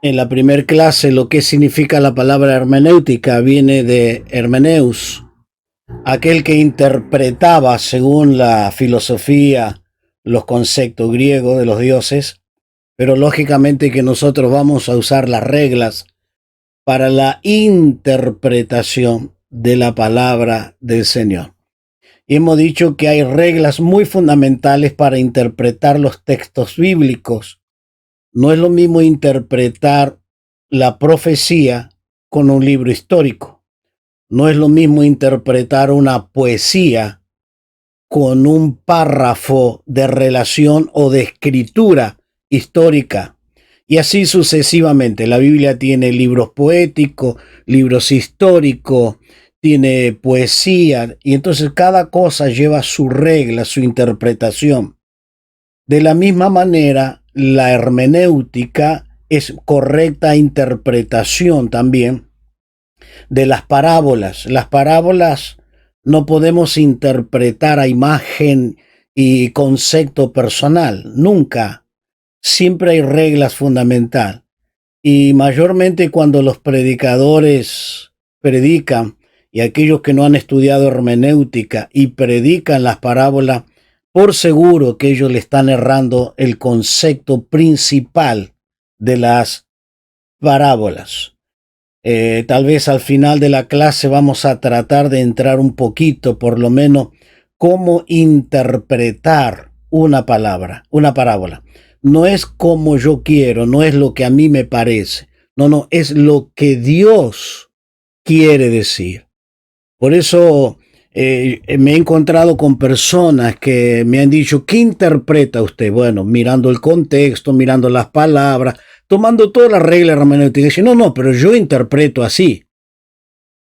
En la primer clase, lo que significa la palabra hermenéutica viene de hermeneus, aquel que interpretaba según la filosofía los conceptos griegos de los dioses, pero lógicamente que nosotros vamos a usar las reglas para la interpretación de la palabra del Señor. Y hemos dicho que hay reglas muy fundamentales para interpretar los textos bíblicos. No es lo mismo interpretar la profecía con un libro histórico. No es lo mismo interpretar una poesía con un párrafo de relación o de escritura histórica. Y así sucesivamente. La Biblia tiene libros poéticos, libros históricos, tiene poesía, y entonces cada cosa lleva su regla, su interpretación. De la misma manera, la hermenéutica es correcta interpretación también de las parábolas. Las parábolas no podemos interpretar a imagen y concepto personal, nunca. Siempre hay reglas fundamentales. Y mayormente cuando los predicadores predican y aquellos que no han estudiado hermenéutica y predican las parábolas, por seguro que ellos le están errando el concepto principal de las parábolas. Tal vez al final de la clase vamos a tratar de entrar un poquito, por lo menos, cómo interpretar una parábola. No es como yo quiero, no es lo que a mí me parece. No, es lo que Dios quiere decir. Por eso me he encontrado con personas que me han dicho, ¿qué interpreta usted? Bueno, mirando el contexto, mirando las palabras, tomando todas las reglas hermenéuticas. Dicen, no, pero yo interpreto así.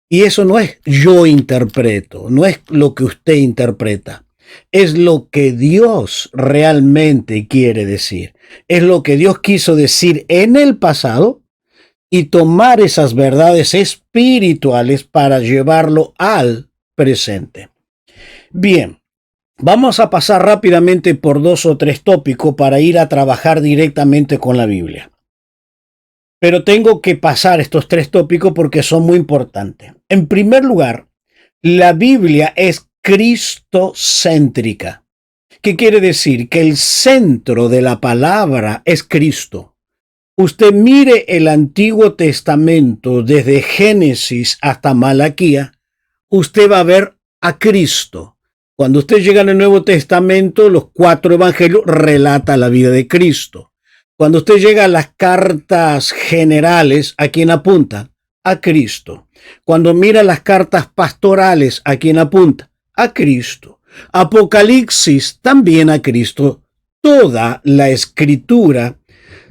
Y eso no es yo interpreto, no es lo que usted interpreta. Es lo que Dios realmente quiere decir. Es lo que Dios quiso decir en el pasado y tomar esas verdades espirituales para llevarlo al presente. Bien, vamos a pasar rápidamente por 2 o 3 tópicos para ir a trabajar directamente con la Biblia. Pero tengo que pasar estos 3 tópicos porque son muy importantes. En primer lugar, la Biblia es cristocéntrica. ¿Qué quiere decir? Que el centro de la palabra es Cristo. Usted mire el Antiguo Testamento desde Génesis hasta Malaquía, usted va a ver a Cristo. Cuando usted llega en el Nuevo Testamento, los 4 evangelios relatan la vida de Cristo. Cuando usted llega a las cartas generales, ¿a quién apunta? A Cristo. Cuando mira las cartas pastorales, ¿a quién apunta? A Cristo. Apocalipsis, también a Cristo. Toda la escritura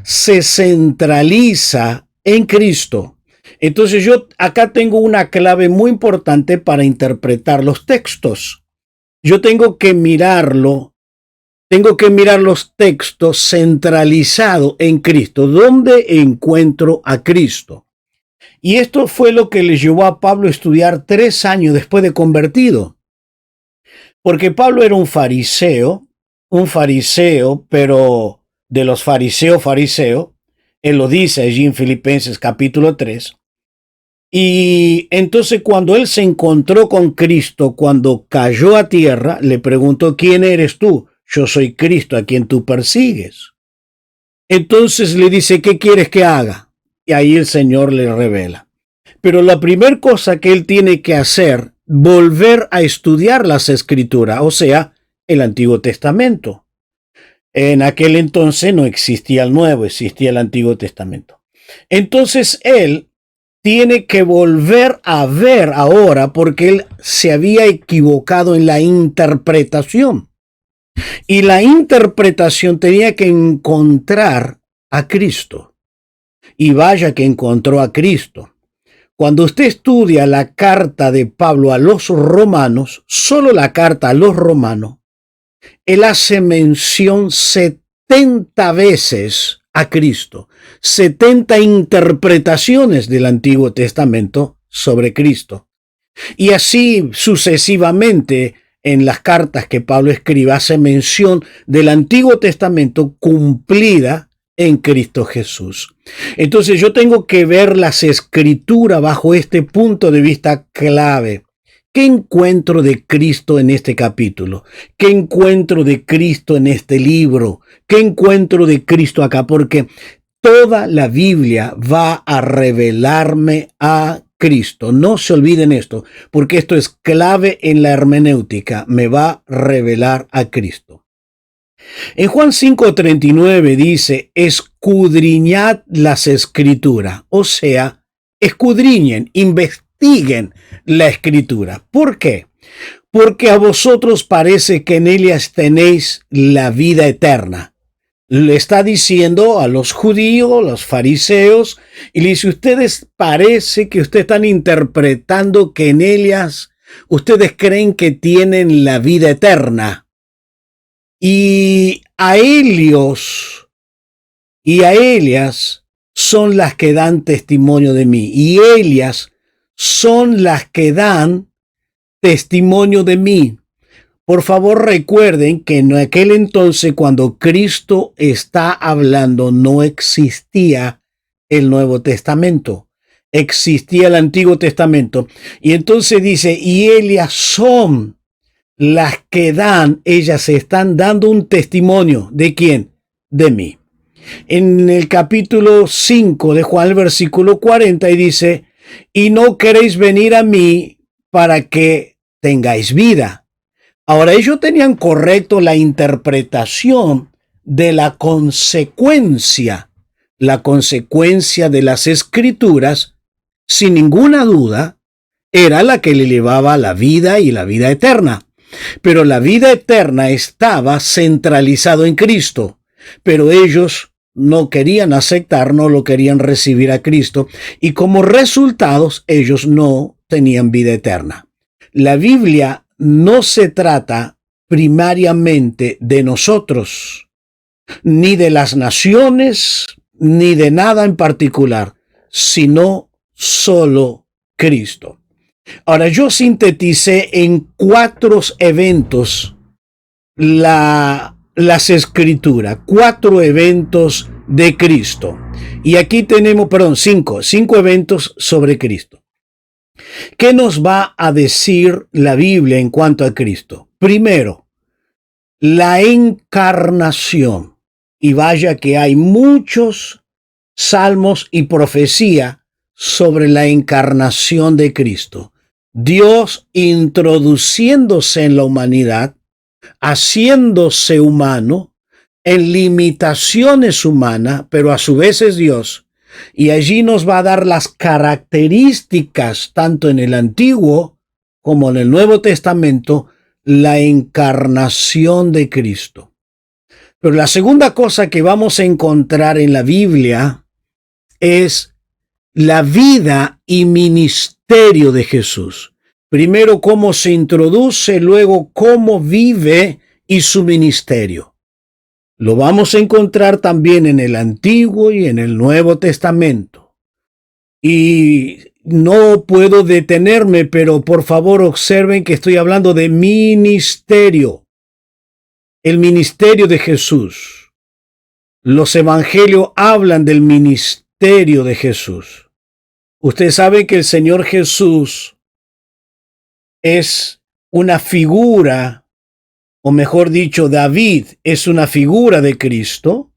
se centraliza en Cristo. Entonces yo acá tengo una clave muy importante para interpretar los textos. Yo tengo que mirar los textos centralizados en Cristo. ¿Dónde encuentro a Cristo? Y esto fue lo que le llevó a Pablo a estudiar 3 años después de convertido. Porque Pablo era un fariseo, pero de los fariseos, él lo dice allí en Filipenses capítulo 3. Y entonces cuando él se encontró con Cristo, cuando cayó a tierra, le preguntó, ¿quién eres tú? Yo soy Cristo a quien tú persigues. Entonces le dice, ¿qué quieres que haga? Y ahí el Señor le revela. Pero la primera cosa que él tiene que hacer, volver a estudiar las Escrituras, o sea, el Antiguo Testamento. En aquel entonces no existía el Nuevo, existía el Antiguo Testamento. Entonces él tiene que volver a ver ahora porque él se había equivocado en la interpretación. Y la interpretación tenía que encontrar a Cristo. Y vaya que encontró a Cristo. Cuando usted estudia la carta de Pablo a los romanos, solo la carta a los romanos, él hace mención 70 veces a Cristo, 70 interpretaciones del Antiguo Testamento sobre Cristo. Y así sucesivamente en las cartas que Pablo escribe hace mención del Antiguo Testamento cumplida en Cristo Jesús. Entonces yo tengo que ver las escrituras bajo este punto de vista clave. ¿Qué encuentro de Cristo en este capítulo? ¿Qué encuentro de Cristo en este libro? ¿Qué encuentro de Cristo acá? Porque toda la Biblia va a revelarme a Cristo. No se olviden esto, porque esto es clave en la hermenéutica. Me va a revelar a Cristo. En Juan 5:39 dice, escudriñad las escrituras. O sea, escudriñen, investiguen la escritura. ¿Por qué? Porque a vosotros parece que en ellas tenéis la vida eterna. Le está diciendo a los judíos, los fariseos, y le dice, ustedes parece que ustedes están interpretando que en ellas ustedes creen que tienen la vida eterna. Y a ellos y a ellas son las que dan testimonio de mí. Y ellas son las que dan testimonio de mí. Por favor, recuerden que en aquel entonces, cuando Cristo está hablando, no existía el Nuevo Testamento. Existía el Antiguo Testamento. Y entonces dice, y ellas son las que dan, ellas están dando un testimonio. ¿De quién? De mí. En el capítulo 5 de Juan, el versículo 40, y dice, y no queréis venir a mí para que tengáis vida. Ahora, ellos tenían correcto la interpretación de la consecuencia de las escrituras, sin ninguna duda, era la que le llevaba a la vida y la vida eterna. Pero la vida eterna estaba centralizado en Cristo, pero ellos no querían aceptar, no lo querían recibir a Cristo, y como resultados ellos no tenían vida eterna. La Biblia no se trata primariamente de nosotros, ni de las naciones, ni de nada en particular, sino solo Cristo. Ahora, yo sinteticé en 4 eventos las escrituras, 4 eventos de Cristo. Y aquí tenemos, 5 eventos sobre Cristo. ¿Qué nos va a decir la Biblia en cuanto a Cristo? Primero, la encarnación. Y vaya que hay muchos salmos y profecía sobre la encarnación de Cristo. Dios introduciéndose en la humanidad, haciéndose humano, en limitaciones humanas, pero a su vez es Dios. Y allí nos va a dar las características, tanto en el Antiguo como en el Nuevo Testamento, la encarnación de Cristo. Pero la segunda cosa que vamos a encontrar en la Biblia es la vida y ministerio de Jesús. Primero cómo se introduce, luego cómo vive y su ministerio. Lo vamos a encontrar también en el Antiguo y en el Nuevo Testamento. Y no puedo detenerme, pero por favor observen que estoy hablando de ministerio. El ministerio de Jesús. Los evangelios hablan del ministerio de Jesús. Usted sabe que el Señor Jesús es una figura, o mejor dicho, David es una figura de Cristo.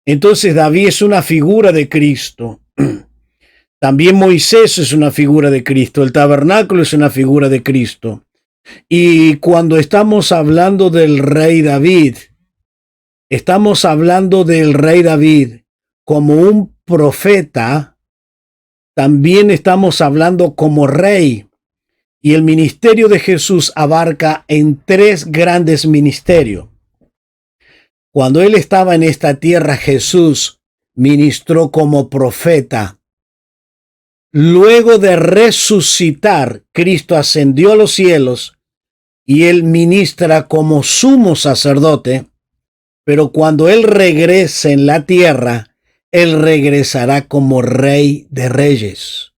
Entonces David es una figura de Cristo. También Moisés es una figura de Cristo. El tabernáculo es una figura de Cristo. Y cuando estamos hablando del rey David, estamos hablando del rey David como un profeta. También estamos hablando como rey. Y el ministerio de Jesús abarca en 3 grandes ministerios. Cuando él estaba en esta tierra, Jesús ministró como profeta. Luego de resucitar, Cristo ascendió a los cielos y él ministra como sumo sacerdote. Pero cuando él regrese en la tierra, él regresará como rey de reyes.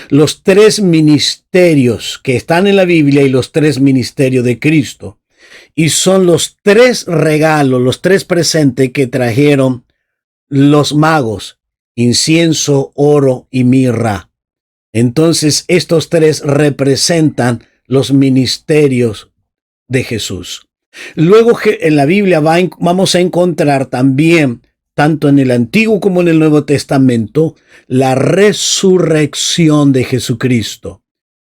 Los 3 ministerios que están en la Biblia y los 3 ministerios de Cristo. Y son los 3 regalos, los 3 presentes que trajeron los magos, incienso, oro y mirra. Entonces estos tres representan los ministerios de Jesús. Luego en la Biblia vamos a encontrar también, tanto en el Antiguo como en el Nuevo Testamento, la resurrección de Jesucristo,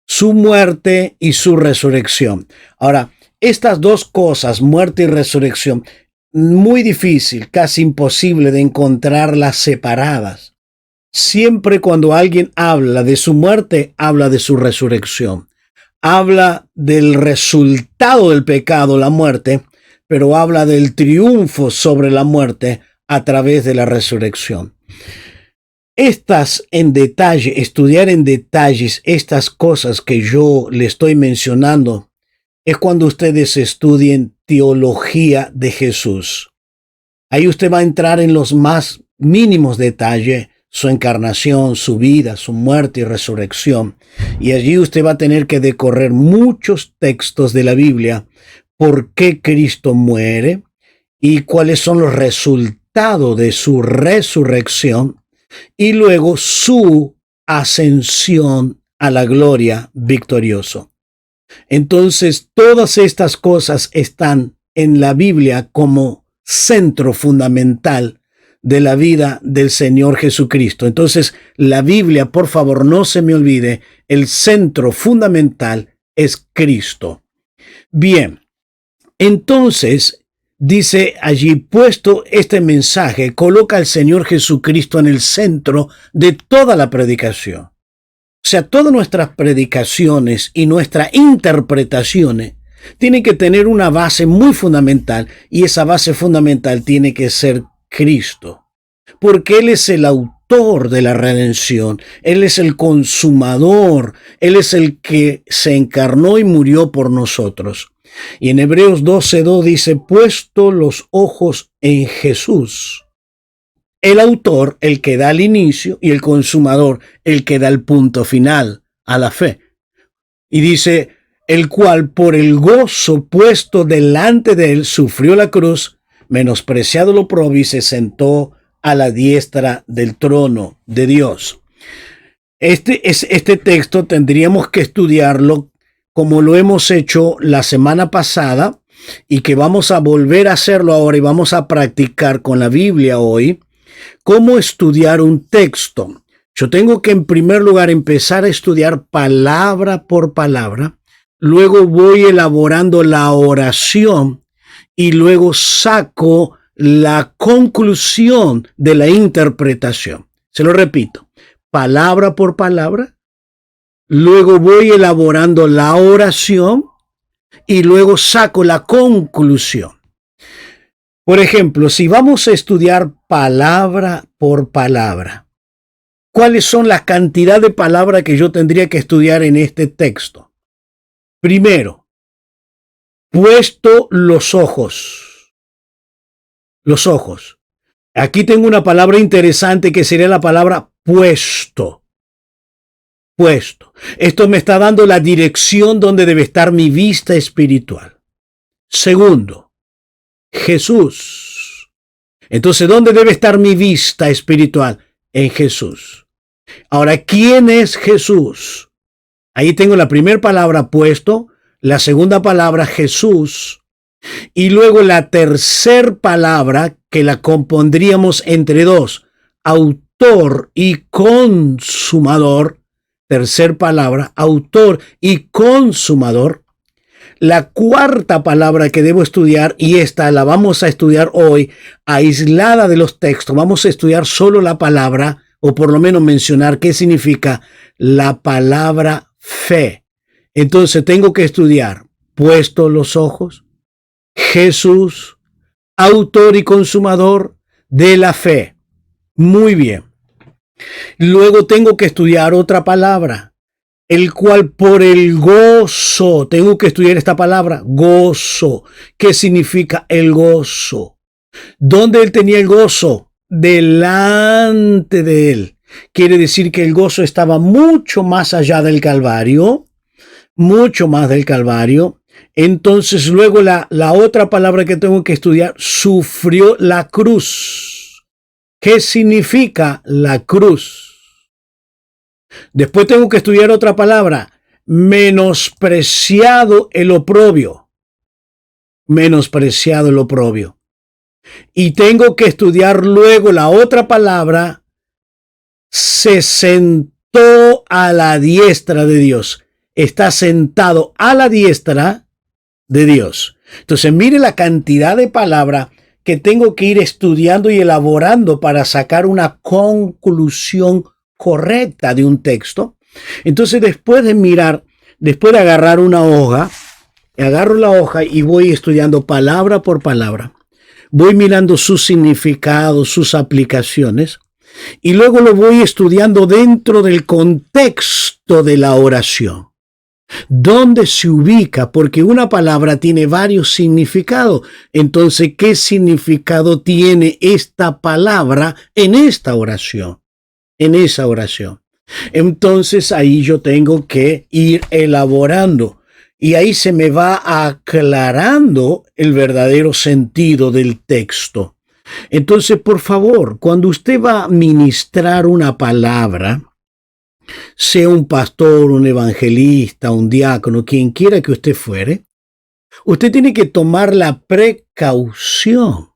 su muerte y su resurrección. Ahora, estas dos cosas, muerte y resurrección, muy difícil, casi imposible de encontrarlas separadas. Siempre cuando alguien habla de su muerte, habla de su resurrección. Habla del resultado del pecado, la muerte, pero habla del triunfo sobre la muerte a través de la resurrección. Estudiar en detalles estas cosas que yo le estoy mencionando, es cuando ustedes estudien teología de Jesús. Ahí usted va a entrar en los más mínimos detalles, su encarnación, su vida, su muerte y resurrección. Y allí usted va a tener que decorrer muchos textos de la Biblia, por qué Cristo muere y cuáles son los resultados de su resurrección y luego su ascensión a la gloria victorioso. Entonces, todas estas cosas están en la Biblia como centro fundamental de la vida del Señor Jesucristo. Entonces, la Biblia, por favor, no se me olvide, el centro fundamental es Cristo. Bien, entonces, dice allí, puesto este mensaje, coloca al Señor Jesucristo en el centro de toda la predicación. O sea, todas nuestras predicaciones y nuestras interpretaciones tienen que tener una base muy fundamental, y esa base fundamental tiene que ser Cristo, porque Él es el autor de la redención, Él es el consumador, Él es el que se encarnó y murió por nosotros. Y en Hebreos 12:2 dice, puesto los ojos en Jesús, el autor, el que da el inicio, y el consumador, el que da el punto final a la fe. Y dice, el cual por el gozo puesto delante de él sufrió la cruz, menospreciado lo oprobio, y se sentó a la diestra del trono de Dios. Este texto tendríamos que estudiarlo como lo hemos hecho la semana pasada y que vamos a volver a hacerlo ahora y vamos a practicar con la Biblia hoy. ¿Cómo estudiar un texto? Yo tengo que en primer lugar empezar a estudiar palabra por palabra, luego voy elaborando la oración y luego saco la conclusión de la interpretación. Se lo repito, palabra por palabra, luego voy elaborando la oración y luego saco la conclusión. Por ejemplo, si vamos a estudiar palabra por palabra, ¿cuáles son la cantidad de palabras que yo tendría que estudiar en este texto? Primero, puesto los ojos. Los ojos. Aquí tengo una palabra interesante que sería la palabra puesto. Puesto. Esto me está dando la dirección donde debe estar mi vista espiritual. Segundo, Jesús. Entonces, ¿dónde debe estar mi vista espiritual? En Jesús. Ahora, ¿quién es Jesús? Ahí tengo la primera palabra puesto, la segunda palabra Jesús, y luego la tercera palabra que la compondríamos entre dos, autor y consumador. Tercer palabra, autor y consumador. La cuarta palabra que debo estudiar, y esta la vamos a estudiar hoy, aislada de los textos, vamos a estudiar solo la palabra, o por lo menos mencionar qué significa la palabra fe. Entonces tengo que estudiar, puesto los ojos, Jesús, autor y consumador de la fe. Muy bien. Luego tengo que estudiar otra palabra, el cual por el gozo, tengo que estudiar esta palabra, gozo. ¿Qué significa el gozo? ¿Dónde él tenía el gozo? Delante de él. Quiere decir que el gozo estaba mucho más allá del Calvario, mucho más del Calvario. Entonces luego la otra palabra que tengo que estudiar, sufrió la cruz. ¿Qué significa la cruz? Después tengo que estudiar otra palabra, menospreciado el oprobio. Menospreciado el oprobio. Y tengo que estudiar luego la otra palabra, se sentó a la diestra de Dios. Está sentado a la diestra de Dios. Entonces, mire la cantidad de palabras que tengo que ir estudiando y elaborando para sacar una conclusión correcta de un texto. Entonces, después de agarrar una hoja, agarro la hoja y voy estudiando palabra por palabra. Voy mirando sus significados, sus aplicaciones, y luego lo voy estudiando dentro del contexto de la oración. ¿Dónde se ubica? Porque una palabra tiene varios significados. Entonces, ¿qué significado tiene esta palabra en esta oración? En esa oración. Entonces, ahí yo tengo que ir elaborando. Y ahí se me va aclarando el verdadero sentido del texto. Entonces, por favor, cuando usted va a ministrar una palabra, sea un pastor, un evangelista, un diácono, quien quiera que usted fuere, usted tiene que tomar la precaución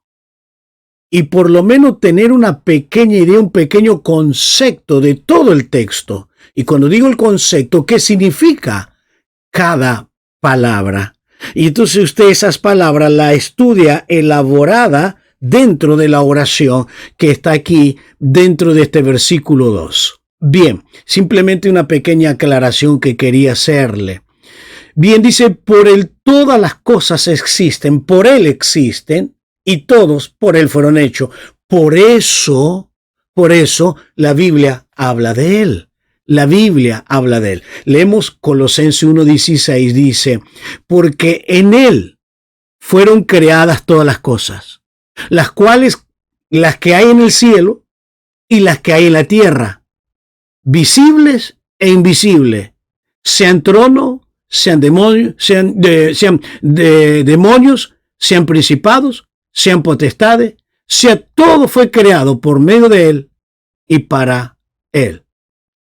y por lo menos tener una pequeña idea, un pequeño concepto de todo el texto. Y cuando digo el concepto, ¿qué significa cada palabra? Y entonces usted esas palabras la estudia elaborada dentro de la oración que está aquí dentro de este versículo 2. Bien, simplemente una pequeña aclaración que quería hacerle. Bien, dice, por él todas las cosas existen, por él existen, y todos por él fueron hechos. Por eso la Biblia habla de él. La Biblia habla de él. Leemos Colosenses 1:16, dice, porque en él fueron creadas todas las cosas, las que hay en el cielo y las que hay en la tierra, visibles e invisibles, sean tronos, sean demonios, demonios, sean principados, sean potestades, todo fue creado por medio de él y para él.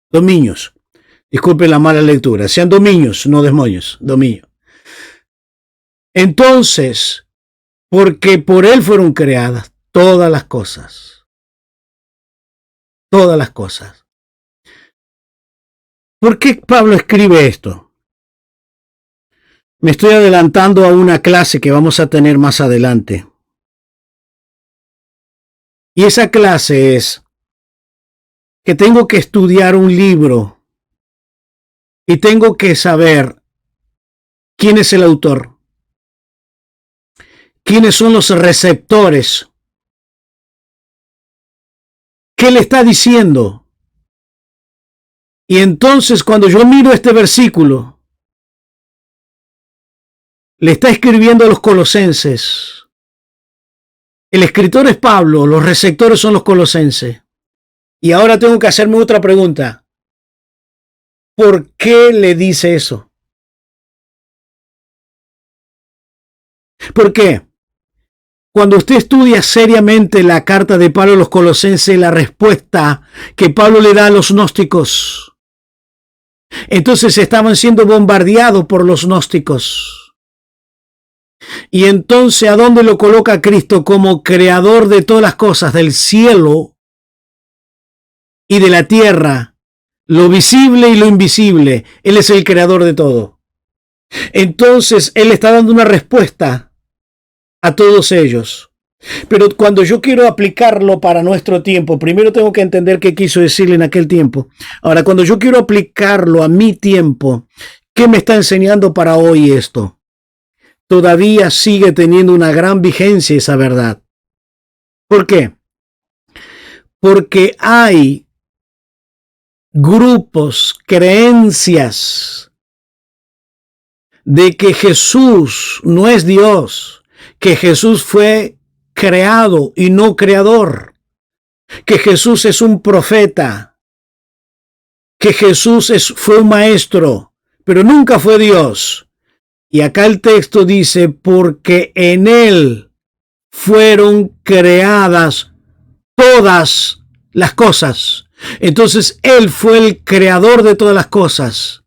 Dominios. Disculpen la mala lectura. Sean dominios, no demonios. Dominios. Entonces, porque por él fueron creadas todas las cosas. Todas las cosas. ¿Por qué Pablo escribe esto? Me estoy adelantando a una clase que vamos a tener más adelante. Y esa clase es que tengo que estudiar un libro y tengo que saber quién es el autor, quiénes son los receptores, qué le está diciendo. Y entonces cuando yo miro este versículo, le está escribiendo a los colosenses. El escritor es Pablo, los receptores son los colosenses. Y ahora tengo que hacerme otra pregunta. ¿Por qué le dice eso? ¿Por qué? Cuando usted estudia seriamente la carta de Pablo a los colosenses, la respuesta que Pablo le da a los gnósticos, entonces estaban siendo bombardeados por los gnósticos. Y entonces, ¿a dónde lo coloca Cristo? Como creador de todas las cosas, del cielo y de la tierra, lo visible y lo invisible. Él es el creador de todo. Entonces, Él está dando una respuesta a todos ellos. Pero cuando yo quiero aplicarlo para nuestro tiempo, primero tengo que entender qué quiso decirle en aquel tiempo. Ahora, cuando yo quiero aplicarlo a mi tiempo, ¿qué me está enseñando para hoy esto? Todavía sigue teniendo una gran vigencia esa verdad. ¿Por qué? Porque hay grupos, creencias de que Jesús no es Dios, que Jesús fue creado y no creador, que Jesús es un profeta, que Jesús fue un maestro, pero nunca fue Dios. Y acá el texto dice, porque en él fueron creadas todas las cosas. Entonces Él fue el creador de todas las cosas.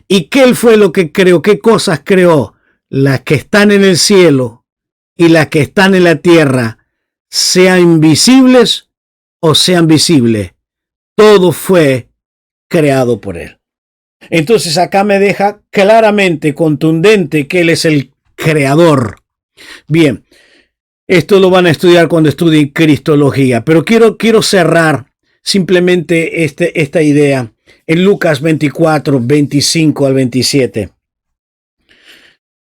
¿Y qué Él fue lo que creó? ¿Qué cosas creó? Las que están en el cielo y las que están en la tierra, sean invisibles o sean visibles. Todo fue creado por Él. Entonces acá me deja claramente, contundente, que Él es el creador. Bien, esto lo van a estudiar cuando estudien Cristología, pero quiero cerrar simplemente esta idea en Lucas 24, 25 al 27.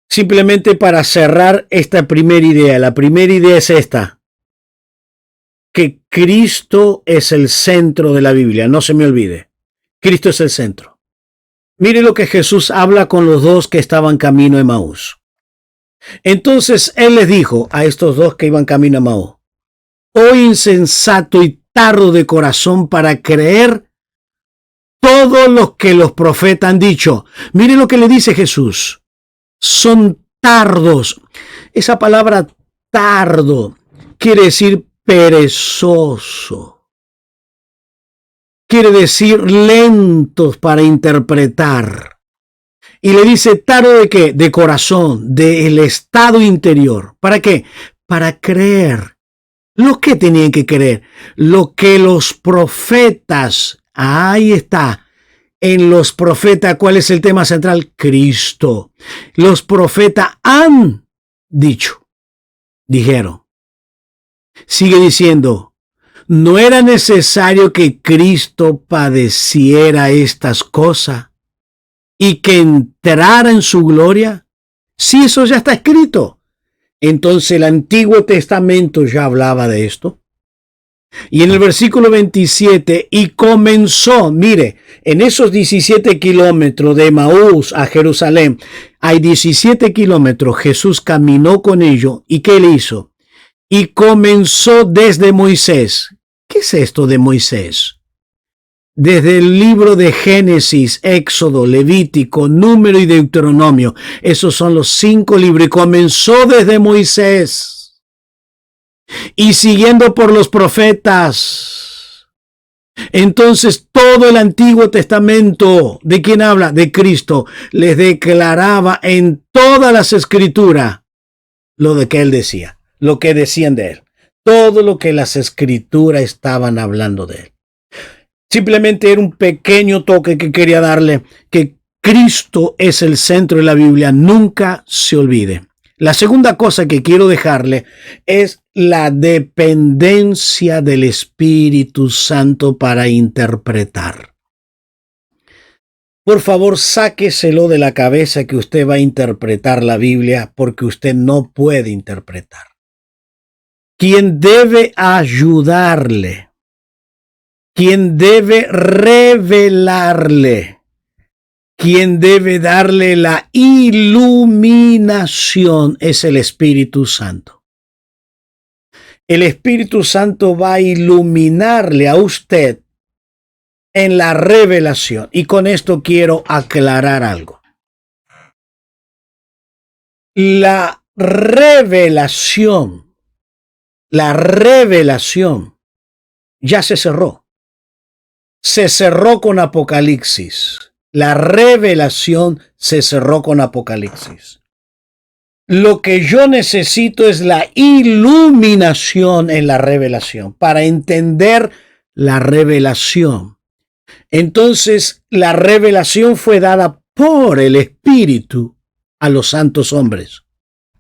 Simplemente para cerrar esta primera idea. La primera idea es esta: que Cristo es el centro de la Biblia. No se me olvide. Cristo es el centro. Mire lo que Jesús habla con los dos que estaban camino a Emaús. Entonces Él les dijo a estos dos que iban camino a Emaús: oh insensato y tardo de corazón para creer todo lo que los profetas han dicho. Mire lo que le dice Jesús. Son tardos. Esa palabra tardo quiere decir perezoso. Quiere decir lentos para interpretar. Y le dice tardo ¿de qué? De corazón, del estado interior. ¿Para qué? Para creer. ¿Lo que tenían que creer? Lo que los profetas, ahí está. En los profetas, ¿cuál es el tema central? Cristo. Los profetas han dijeron. Sigue diciendo, ¿no era necesario que Cristo padeciera estas cosas y que entrara en su gloria? Sí, eso ya está escrito. Entonces el Antiguo Testamento ya hablaba de esto. Y en el versículo 27, y comenzó, mire, en esos 17 kilómetros de Emaús a Jerusalén, hay 17 kilómetros, Jesús caminó con ellos. ¿Y qué le hizo? Y comenzó desde Moisés. ¿Qué es esto de Moisés? Desde el libro de Génesis, Éxodo, Levítico, Número y Deuteronomio. Esos son los 5 libros. Y comenzó desde Moisés. Y siguiendo por los profetas. Entonces todo el Antiguo Testamento, ¿de quién habla? De Cristo. Les declaraba en todas las escrituras lo de que Él decía, lo que decían de Él. Todo lo que las escrituras estaban hablando de Él. Simplemente era un pequeño toque que quería darle, que Cristo es el centro de la Biblia. Nunca se olvide. La segunda cosa que quiero dejarle es la dependencia del Espíritu Santo para interpretar. Por favor, sáqueselo de la cabeza que usted va a interpretar la Biblia, porque usted no puede interpretar. Quien debe ayudarle, quien debe revelarle, quien debe darle la iluminación es el Espíritu Santo. El Espíritu Santo va a iluminarle a usted en la revelación. Y con esto quiero aclarar algo. La revelación ya se cerró. Se cerró con Apocalipsis. La revelación se cerró con Apocalipsis. Lo que yo necesito es la iluminación en la revelación para entender la revelación. Entonces, la revelación fue dada por el Espíritu a los santos hombres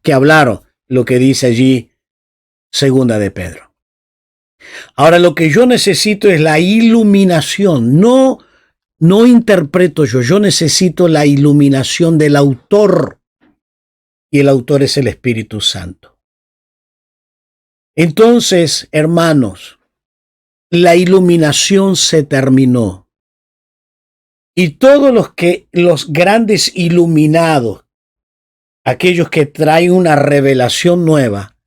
que hablaron lo que dice allí Segunda de Pedro. Ahora, lo que yo necesito es la iluminación, no interpreto yo necesito la iluminación del autor, y el autor es el Espíritu Santo. Entonces, hermanos, la iluminación se terminó. Y todos los grandes iluminados, aquellos que traen una revelación nueva,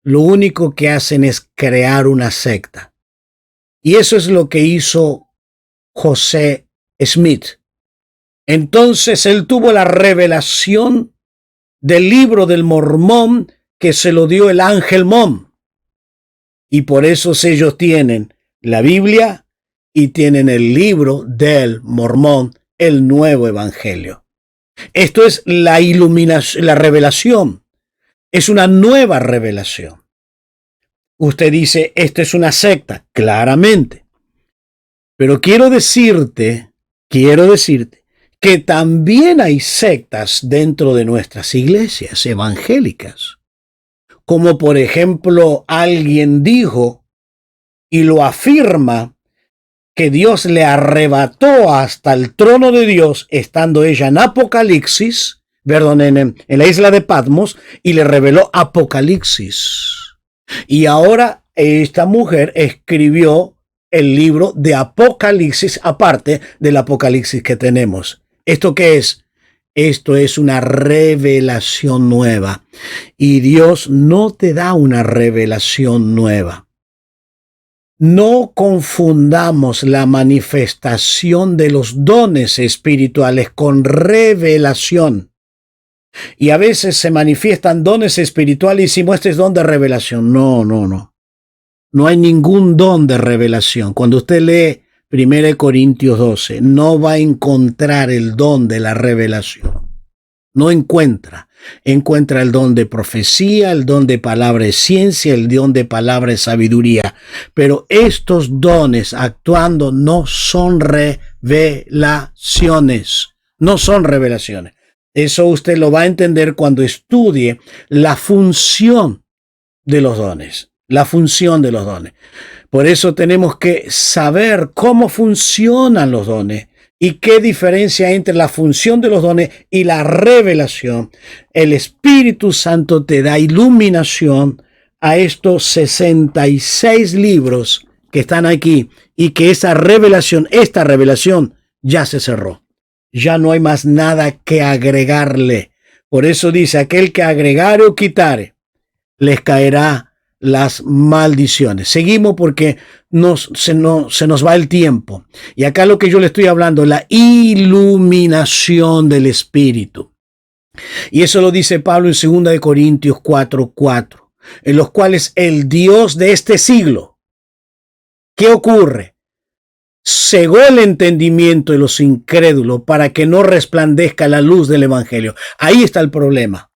lo único que hacen es crear una secta. Y eso es lo que hizo José Smith. Entonces él tuvo la revelación del libro del Mormón que se lo dio el ángel Mom. Y por eso ellos tienen la Biblia y tienen el libro del Mormón, el nuevo evangelio. Esto es la iluminación, la revelación. Es una nueva revelación. Usted dice, esto es una secta, claramente. Pero quiero decirte que también hay sectas dentro de nuestras iglesias evangélicas. Como por ejemplo, alguien dijo y lo afirma que Dios le arrebató hasta el trono de Dios, estando ella en Apocalipsis, perdón, en la isla de Patmos, y le reveló Apocalipsis. Y ahora esta mujer escribió el libro de Apocalipsis, aparte del Apocalipsis que tenemos. ¿Esto qué es? Esto es una revelación nueva. Y Dios no te da una revelación nueva. No confundamos la manifestación de los dones espirituales con revelación. Y a veces se manifiestan dones espirituales y decimos, este es don de revelación. No. No hay ningún don de revelación. Cuando usted lee 1 Corintios 12, no va a encontrar el don de la revelación. No encuentra. Encuentra el don de profecía, el don de palabra de ciencia, el don de palabra de sabiduría. Pero estos dones actuando no son revelaciones. No son revelaciones. Eso usted lo va a entender cuando estudie la función de los dones. La función de los dones. Por eso tenemos que saber cómo funcionan los dones. ¿Y qué diferencia hay entre la función de los dones y la revelación? El Espíritu Santo te da iluminación a estos 66 libros que están aquí y que esta revelación ya se cerró. Ya no hay más nada que agregarle. Por eso dice, aquel que agregare o quitare, les caerá las maldiciones. Seguimos porque se nos va el tiempo. Y acá lo que yo le estoy hablando, la iluminación del Espíritu. Y eso lo dice Pablo en 2 Corintios 4:4, en los cuales el Dios de este siglo, ¿qué ocurre? Cegó el entendimiento de los incrédulos para que no resplandezca la luz del Evangelio. Ahí está el problema.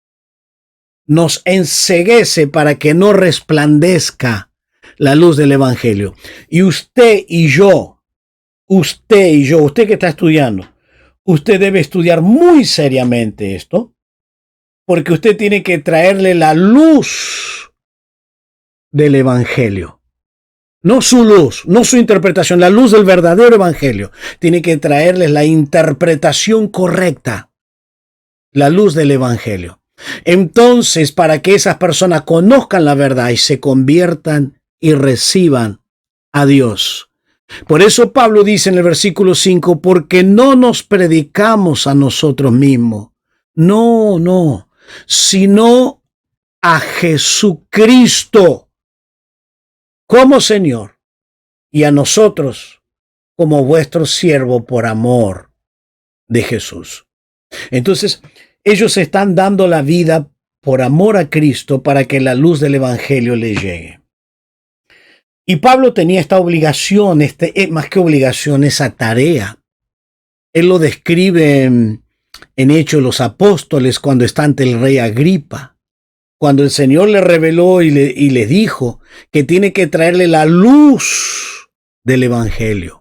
Nos enceguece para que no resplandezca la luz del Evangelio. Y usted que está estudiando, usted debe estudiar muy seriamente esto, porque usted tiene que traerle la luz del Evangelio. No su luz, no su interpretación, la luz del verdadero Evangelio. Tiene que traerles la interpretación correcta, la luz del Evangelio. Entonces, para que esas personas conozcan la verdad y se conviertan y reciban a Dios. Por eso Pablo dice en el versículo 5, porque no nos predicamos a nosotros mismos. No, sino a Jesucristo como Señor y a nosotros como vuestro siervo por amor de Jesús. Entonces, ellos están dando la vida por amor a Cristo para que la luz del Evangelio les llegue. Y Pablo tenía esta obligación, más que obligación, esa tarea. Él lo describe en Hechos de los Apóstoles cuando está ante el rey Agripa. Cuando el Señor le reveló y le dijo que tiene que traerle la luz del Evangelio.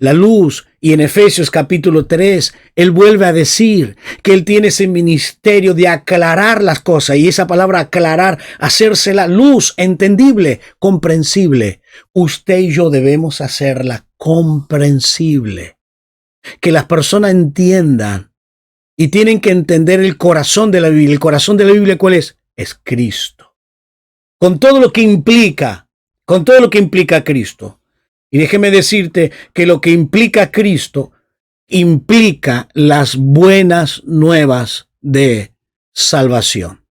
La luz, y en Efesios capítulo 3, él vuelve a decir que él tiene ese ministerio de aclarar las cosas, y esa palabra aclarar, hacerse la luz entendible, comprensible. Usted y yo debemos hacerla comprensible, que las personas entiendan, y tienen que entender el corazón de la Biblia. ¿El corazón de la Biblia cuál es? Es Cristo. Con todo lo que implica Cristo. Y déjeme decirte que lo que implica Cristo implica las buenas nuevas de salvación.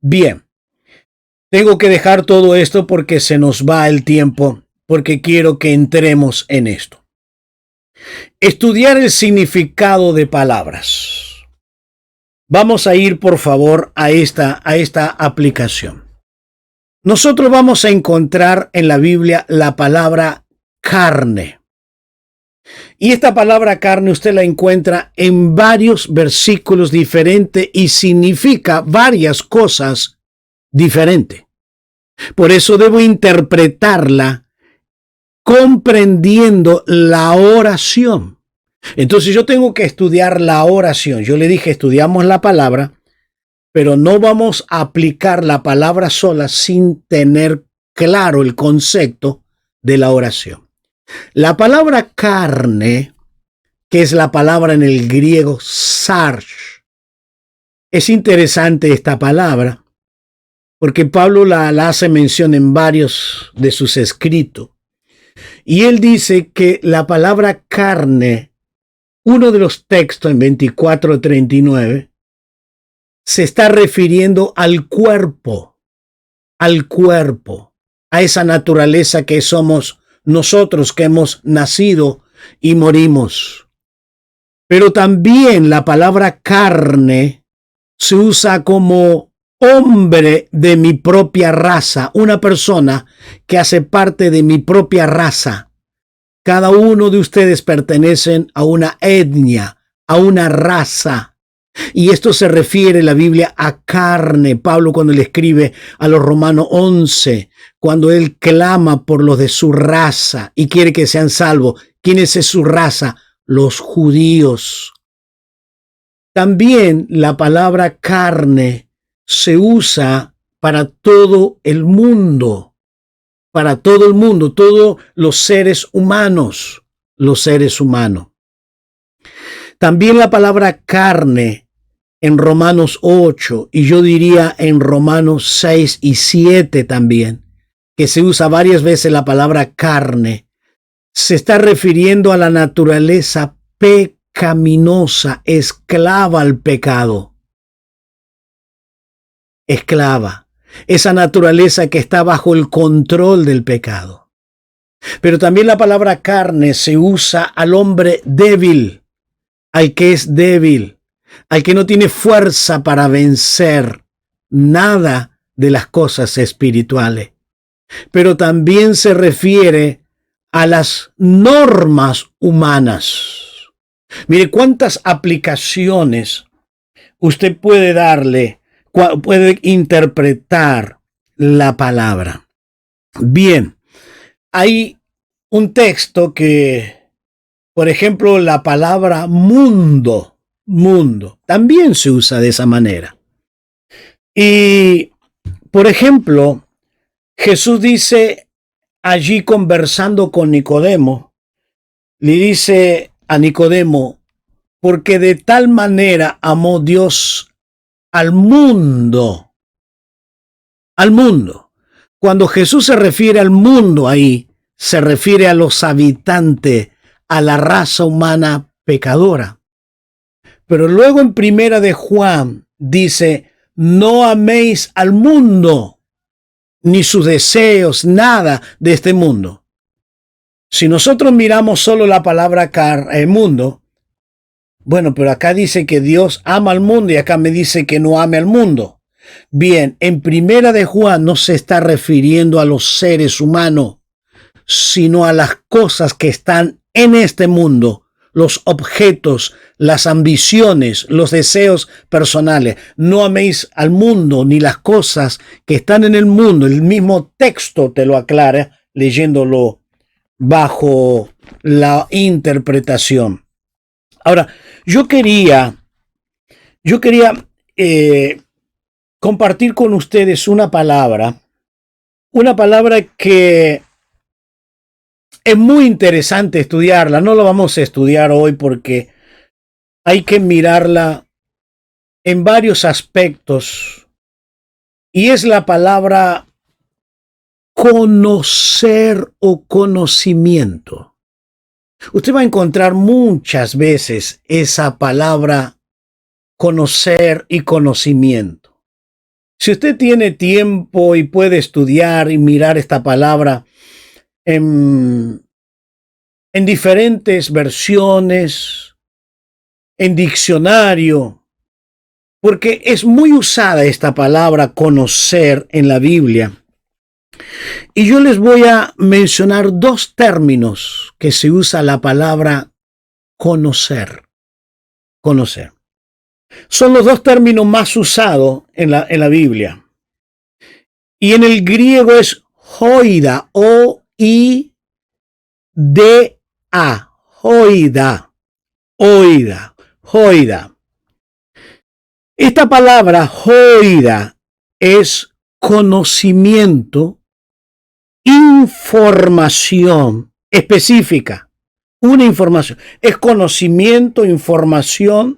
Bien, tengo que dejar todo esto porque se nos va el tiempo, porque quiero que entremos en esto. Estudiar el significado de palabras. Vamos a ir, por favor, a esta aplicación. nosotros vamos a encontrar en la Biblia la palabra carne. Y esta palabra carne usted la encuentra en varios versículos diferentes y significa varias cosas diferentes. Por eso debo interpretarla comprendiendo la oración. Entonces yo tengo que estudiar la oración. Yo le dije, estudiamos la palabra, pero no vamos a aplicar la palabra sola sin tener claro el concepto de la oración. La palabra carne, que es la palabra en el griego sarx, es interesante esta palabra porque Pablo la hace mención en varios de sus escritos. Y él dice que la palabra carne, uno de los textos en 24:39, se está refiriendo al cuerpo, a esa naturaleza que somos nosotros que hemos nacido y morimos. Pero también la palabra carne se usa como hombre de mi propia raza, una persona que hace parte de mi propia raza. Cada uno de ustedes pertenecen a una etnia, a una raza. Y esto se refiere la Biblia a carne. Pablo cuando le escribe a los Romanos 11, cuando él clama por los de su raza y quiere que sean salvos. ¿Quién es su raza? Los judíos. También la palabra carne se usa para todo el mundo, todos los seres humanos, También la palabra carne en Romanos 8 y yo diría en Romanos 6 y 7 también, que se usa varias veces la palabra carne, se está refiriendo a la naturaleza pecaminosa, esclava al pecado. Esclava, esa naturaleza que está bajo el control del pecado. Pero también la palabra carne se usa al hombre débil, al que es débil, al que no tiene fuerza para vencer nada de las cosas espirituales. Pero también se refiere a las normas humanas. Mire cuántas aplicaciones usted puede darle, puede interpretar la palabra. Bien, hay un texto que, por ejemplo, la palabra mundo, también se usa de esa manera. Y, por ejemplo, Jesús dice allí conversando con Nicodemo, le dice a Nicodemo, porque de tal manera amó Dios al mundo. Cuando Jesús se refiere al mundo ahí, se refiere a los habitantes, a la raza humana pecadora. Pero luego en Primera de Juan dice, no améis al mundo, ni sus deseos, nada de este mundo. Si nosotros miramos solo la palabra mundo, bueno, pero acá dice que Dios ama al mundo y acá me dice que no ame al mundo. Bien, en Primera de Juan no se está refiriendo a los seres humanos, sino a las cosas que están en este mundo, los objetos, las ambiciones, los deseos personales. No améis al mundo ni las cosas que están en el mundo. El mismo texto te lo aclara leyéndolo bajo la interpretación. Ahora, yo quería compartir con ustedes una palabra que es muy interesante estudiarla. No lo vamos a estudiar hoy porque hay que mirarla en varios aspectos. Y es la palabra conocer o conocimiento. Usted va a encontrar muchas veces esa palabra conocer y conocimiento. Si usted tiene tiempo y puede estudiar y mirar esta palabra en diferentes versiones, en diccionario, porque es muy usada esta palabra conocer en la Biblia. Y yo les voy a mencionar dos términos que se usa la palabra conocer. Conocer. Son los dos términos más usados en la Biblia. Y en el griego es hoida, O-I-D-A, hoida, oida, hoida. Esta palabra hoida es conocimiento, información específica, una información, es conocimiento, información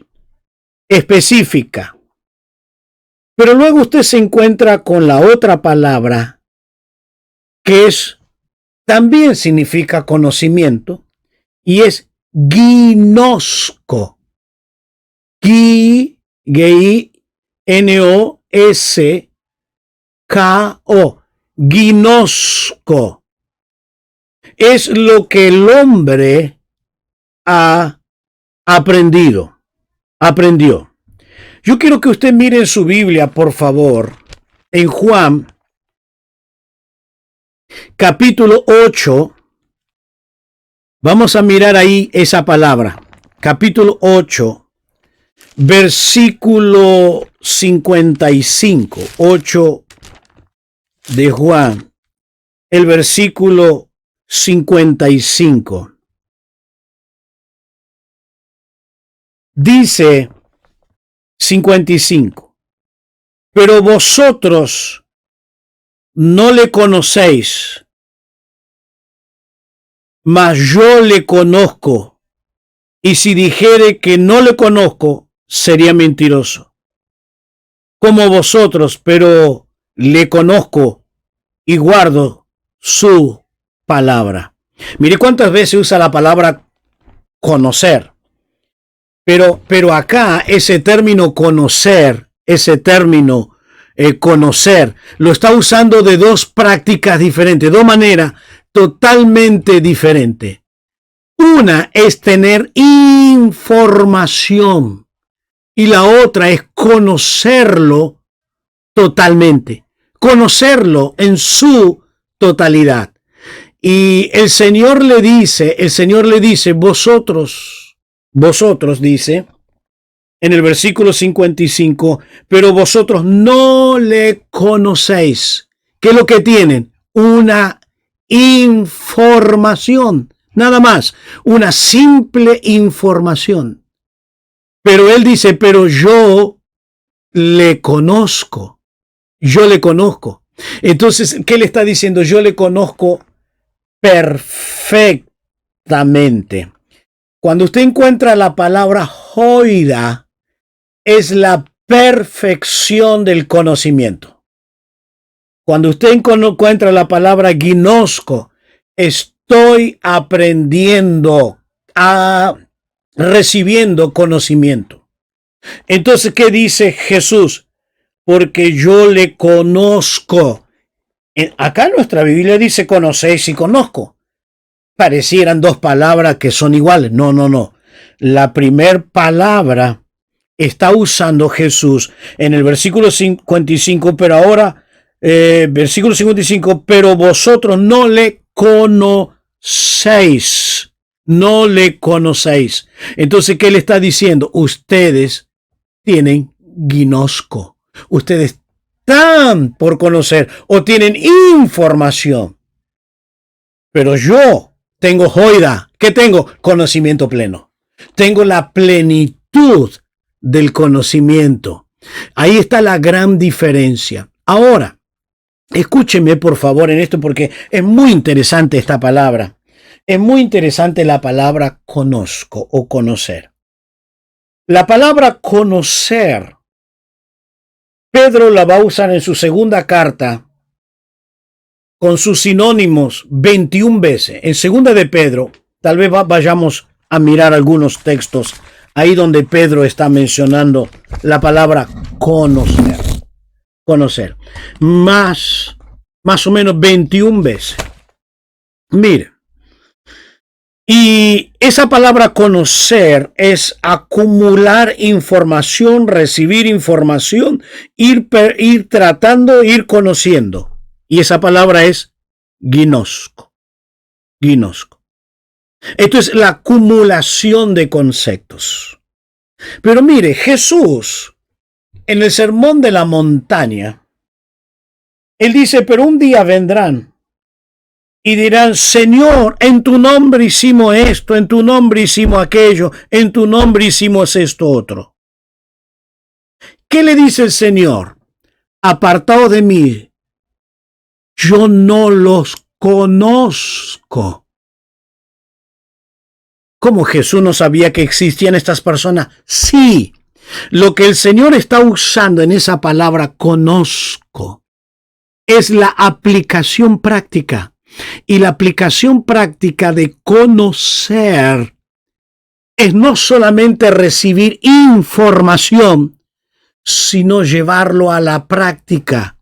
específica. Pero luego usted se encuentra con la otra palabra que también significa conocimiento y es ginosko. G-I-N-O-S-K-O. Ginosko. Es lo que el hombre ha aprendido. Aprendió. Yo quiero que usted mire en su Biblia, por favor, en Juan, capítulo 8. Vamos a mirar ahí esa palabra. Capítulo 8, versículo 55. 8 de Juan, el versículo 55. Dice 55. Pero vosotros no le conocéis, mas yo le conozco. Y si dijere que no le conozco, sería mentiroso. Como vosotros, pero le conozco y guardo su palabra. Mire cuántas veces usa la palabra conocer. Pero acá ese término conocer, conocer, lo está usando de dos prácticas diferentes, dos maneras totalmente diferentes. Una es tener información y la otra es conocerlo totalmente, conocerlo en su totalidad. Y el Señor le dice, vosotros, dice, en el versículo 55, pero vosotros no le conocéis. ¿Qué es lo que tienen? Una información, nada más, una simple información. Pero él dice, pero yo le conozco, yo le conozco. Entonces, ¿qué le está diciendo? Yo le conozco perfectamente. Cuando usted encuentra la palabra hoida, es la perfección del conocimiento. Cuando usted encuentra la palabra ginosko, estoy aprendiendo, recibiendo conocimiento. Entonces, ¿qué dice Jesús? Porque yo le conozco. Acá nuestra Biblia dice conocéis y conozco. Parecieran dos palabras que son iguales. No. La primera palabra está usando Jesús en el versículo 55, pero ahora, versículo 55, pero vosotros no le conocéis. No le conocéis. Entonces, ¿qué le está diciendo? Ustedes tienen ginosko. Ustedes están por conocer o tienen información. Pero yo tengo hoida. ¿Qué tengo? Conocimiento pleno. Tengo la plenitud del conocimiento. Ahí está la gran diferencia. Ahora, escúcheme por favor en esto porque es muy interesante esta palabra. Es muy interesante la palabra conozco o conocer. La palabra conocer, Pedro la va a usar en su segunda carta con sus sinónimos 21 veces. En segunda de Pedro, tal vez vayamos a mirar algunos textos ahí donde Pedro está mencionando la palabra conocer. Conocer. Más o menos 21 veces. Mire. Y esa palabra conocer es acumular información, recibir información, ir tratando, ir conociendo. Y esa palabra es ginosko. Ginosko. Esto es la acumulación de conceptos. Pero mire, Jesús, en el Sermón de la Montaña, él dice, pero un día vendrán y dirán, Señor, en tu nombre hicimos esto, en tu nombre hicimos aquello, en tu nombre hicimos esto otro. ¿Qué le dice el Señor? Apartado de mí, yo no los conozco. ¿Cómo Jesús no sabía que existían estas personas? Sí, lo que el Señor está usando en esa palabra conozco es la aplicación práctica. Y la aplicación práctica de conocer es no solamente recibir información, sino llevarlo a la práctica,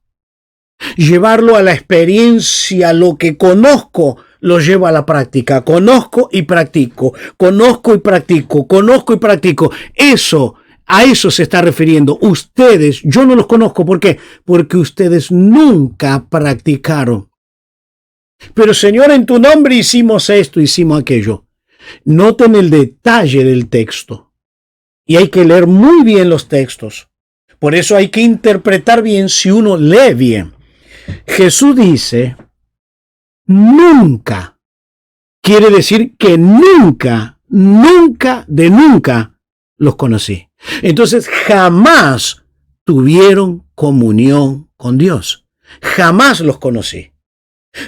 llevarlo a la experiencia. Lo que conozco lo llevo a la práctica. Conozco y practico, conozco y practico, conozco y practico. A eso se está refiriendo. Ustedes, yo no los conozco. ¿Por qué? Porque ustedes nunca practicaron. Pero Señor, en tu nombre hicimos esto, hicimos aquello. Noten el detalle del texto. Y hay que leer muy bien los textos. Por eso hay que interpretar bien si uno lee bien. Jesús dice, nunca. Quiere decir que nunca, nunca, de nunca los conocí. Entonces jamás tuvieron comunión con Dios. Jamás los conocí.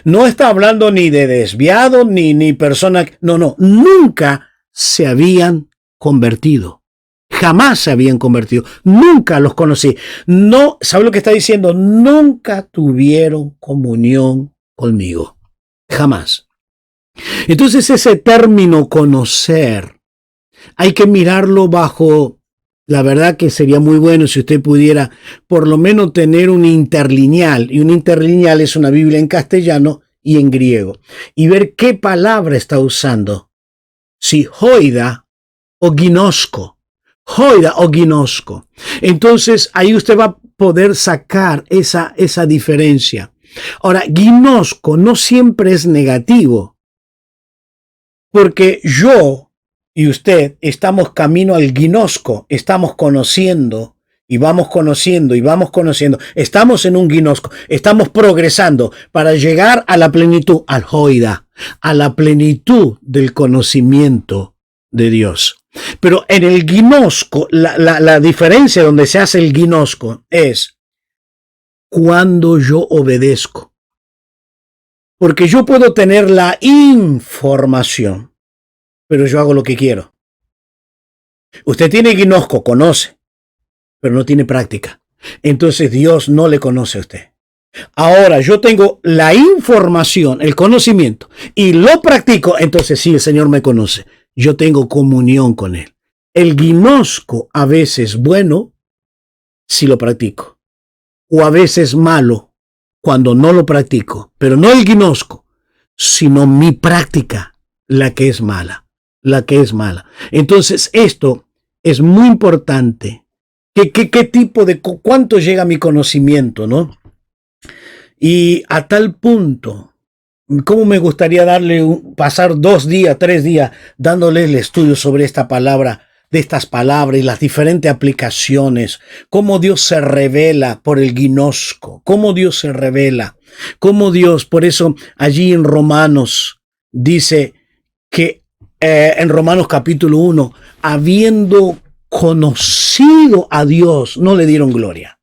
No está hablando ni de desviado, ni persona. No, nunca se habían convertido. Jamás se habían convertido. Nunca los conocí. No, ¿sabe lo que está diciendo? Nunca tuvieron comunión conmigo. Jamás. Entonces ese término conocer, hay que mirarlo bajo. La verdad que sería muy bueno si usted pudiera por lo menos tener un interlineal, y un interlineal es una Biblia en castellano y en griego, y ver qué palabra está usando. Si hoida o ginosko. Hoida o ginosko. Entonces ahí usted va a poder sacar esa diferencia. Ahora, ginosko no siempre es negativo, porque yo y usted estamos camino al ginosko, estamos conociendo y vamos conociendo y vamos conociendo. Estamos en un ginosko, estamos progresando para llegar a la plenitud, al hoida, a la plenitud del conocimiento de Dios. Pero en el ginosko, la diferencia donde se hace el ginosko es cuando yo obedezco. Porque yo puedo tener la información, pero yo hago lo que quiero. Usted tiene ginosko, conoce, pero no tiene práctica. Entonces Dios no le conoce a usted. Ahora yo tengo la información, el conocimiento, y lo practico, entonces sí, el Señor me conoce. Yo tengo comunión con Él. El ginosko a veces bueno si lo practico, o a veces malo cuando no lo practico, pero no el ginosko, sino mi práctica, la que es mala. La que es mala. Entonces esto es muy importante. ¿Qué tipo de cuánto llega mi conocimiento, no? Y a tal punto, ¿cómo me gustaría pasar 2 días, 3 días dándole el estudio sobre esta palabra, de estas palabras y las diferentes aplicaciones? Cómo Dios se revela por el ginosko, cómo Dios se revela, cómo Dios, por eso allí en Romanos dice que en Romanos capítulo 1, habiendo conocido a Dios, no le dieron gloria.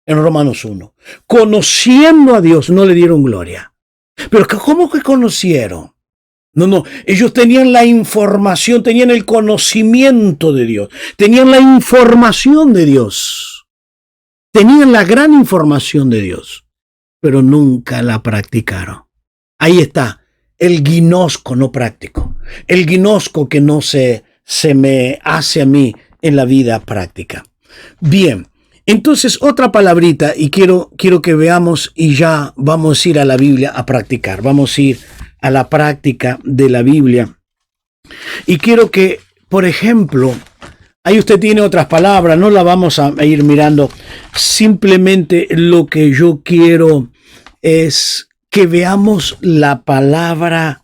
En Romanos 1, conociendo a Dios, no le dieron gloria. Pero ¿cómo que conocieron? No, ellos tenían la información, tenían el conocimiento de Dios, tenían la información de Dios, tenían la gran información de Dios, pero nunca la practicaron. Ahí está. El ginosko no práctico, el ginosko que no se me hace a mí en la vida práctica. Bien, entonces otra palabrita y quiero que veamos y ya vamos a ir a la Biblia a practicar, vamos a ir a la práctica de la Biblia. Y quiero que, por ejemplo, ahí usted tiene otras palabras, no la vamos a ir mirando, simplemente lo que yo quiero es que veamos la palabra,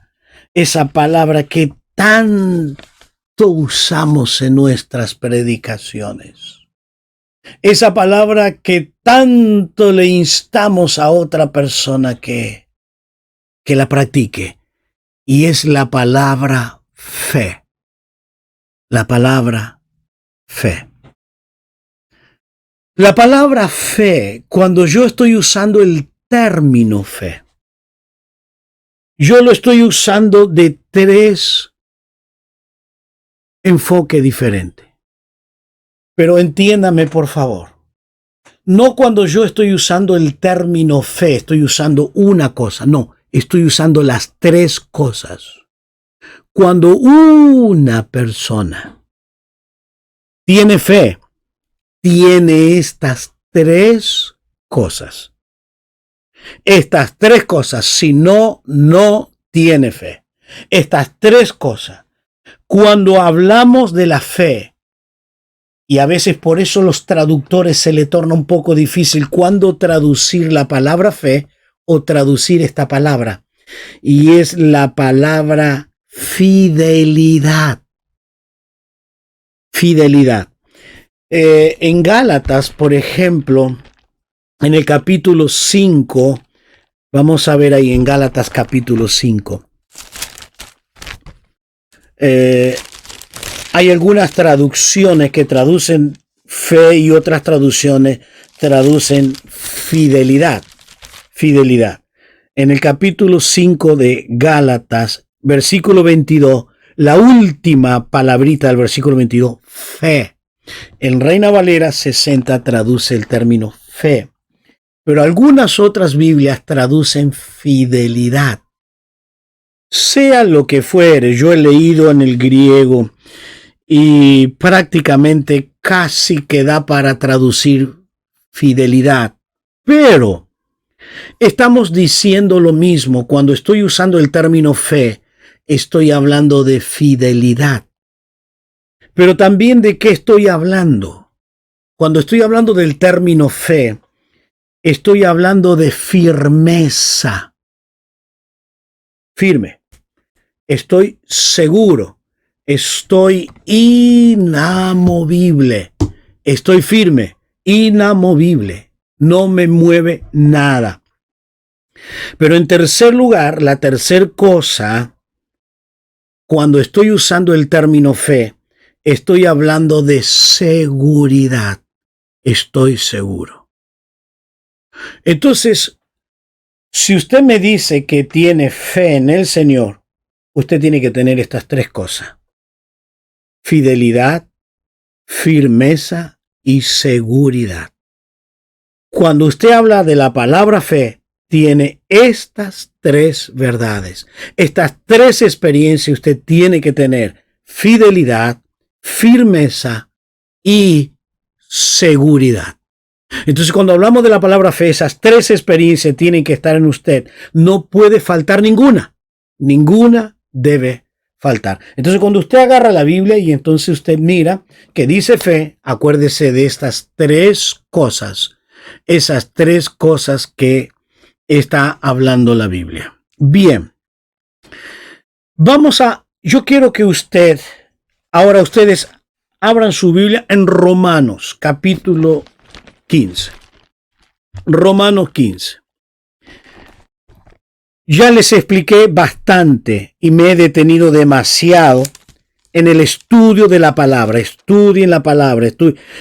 esa palabra que tanto usamos en nuestras predicaciones. Esa palabra que tanto le instamos a otra persona que la practique. Y es la palabra fe. La palabra fe. La palabra fe, cuando yo estoy usando el término fe, yo lo estoy usando de tres enfoques diferentes. Pero entiéndame, por favor. No cuando yo estoy usando el término fe, estoy usando una cosa. No, estoy usando las tres cosas. Cuando una persona tiene fe, tiene estas tres cosas. Estas tres cosas, si no, no tiene fe. Estas tres cosas. Cuando hablamos de la fe, y a veces por eso los traductores se le torna un poco difícil cuándo traducir la palabra fe o traducir esta palabra. Y es la palabra fidelidad. Fidelidad. En Gálatas, por ejemplo, en el capítulo 5, vamos a ver ahí en Gálatas capítulo 5. Hay algunas traducciones que traducen fe y otras traducciones traducen fidelidad. Fidelidad. En el capítulo 5 de Gálatas, versículo 22, la última palabrita del versículo 22, fe. En Reina Valera 60 traduce el término fe, pero algunas otras Biblias traducen fidelidad. Sea lo que fuere, yo he leído en el griego y prácticamente casi que da para traducir fidelidad, pero estamos diciendo lo mismo. Cuando estoy usando el término fe, estoy hablando de fidelidad. Pero también de qué estoy hablando. Cuando estoy hablando del término fe, estoy hablando de firmeza. Firme. Estoy seguro. Estoy inamovible. Estoy firme, inamovible. No me mueve nada. Pero en tercer lugar, la tercera cosa, cuando estoy usando el término fe, estoy hablando de seguridad. Estoy seguro. Entonces, si usted me dice que tiene fe en el Señor, usted tiene que tener estas tres cosas: fidelidad, firmeza y seguridad. Cuando usted habla de la palabra fe, tiene estas tres verdades, estas tres experiencias usted tiene que tener: fidelidad, firmeza y seguridad. Entonces, cuando hablamos de la palabra fe, esas tres experiencias tienen que estar en usted. No puede faltar ninguna. Ninguna debe faltar. Entonces, cuando usted agarra la Biblia y entonces usted mira que dice fe, acuérdese de estas tres cosas. Esas tres cosas que está hablando la Biblia. Bien. Yo quiero que ahora ustedes abran su Biblia en Romanos, capítulo 15. Romanos 15. Ya les expliqué bastante y me he detenido demasiado en el estudio de la palabra. Estudien la palabra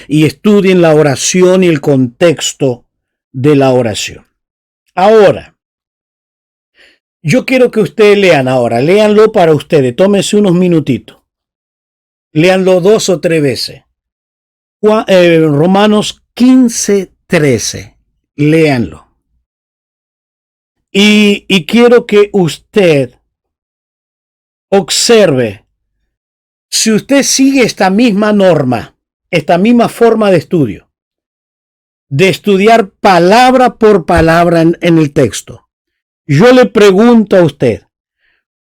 y estudien la oración y el contexto de la oración. Ahora, yo quiero que ustedes léanlo para ustedes, tómense unos minutitos. Léanlo 2 o 3 veces. Romanos 15:13. Léanlo. Y quiero que usted observe, si usted sigue esta misma norma, esta misma forma de estudio, de estudiar palabra por palabra en el texto, yo le pregunto a usted,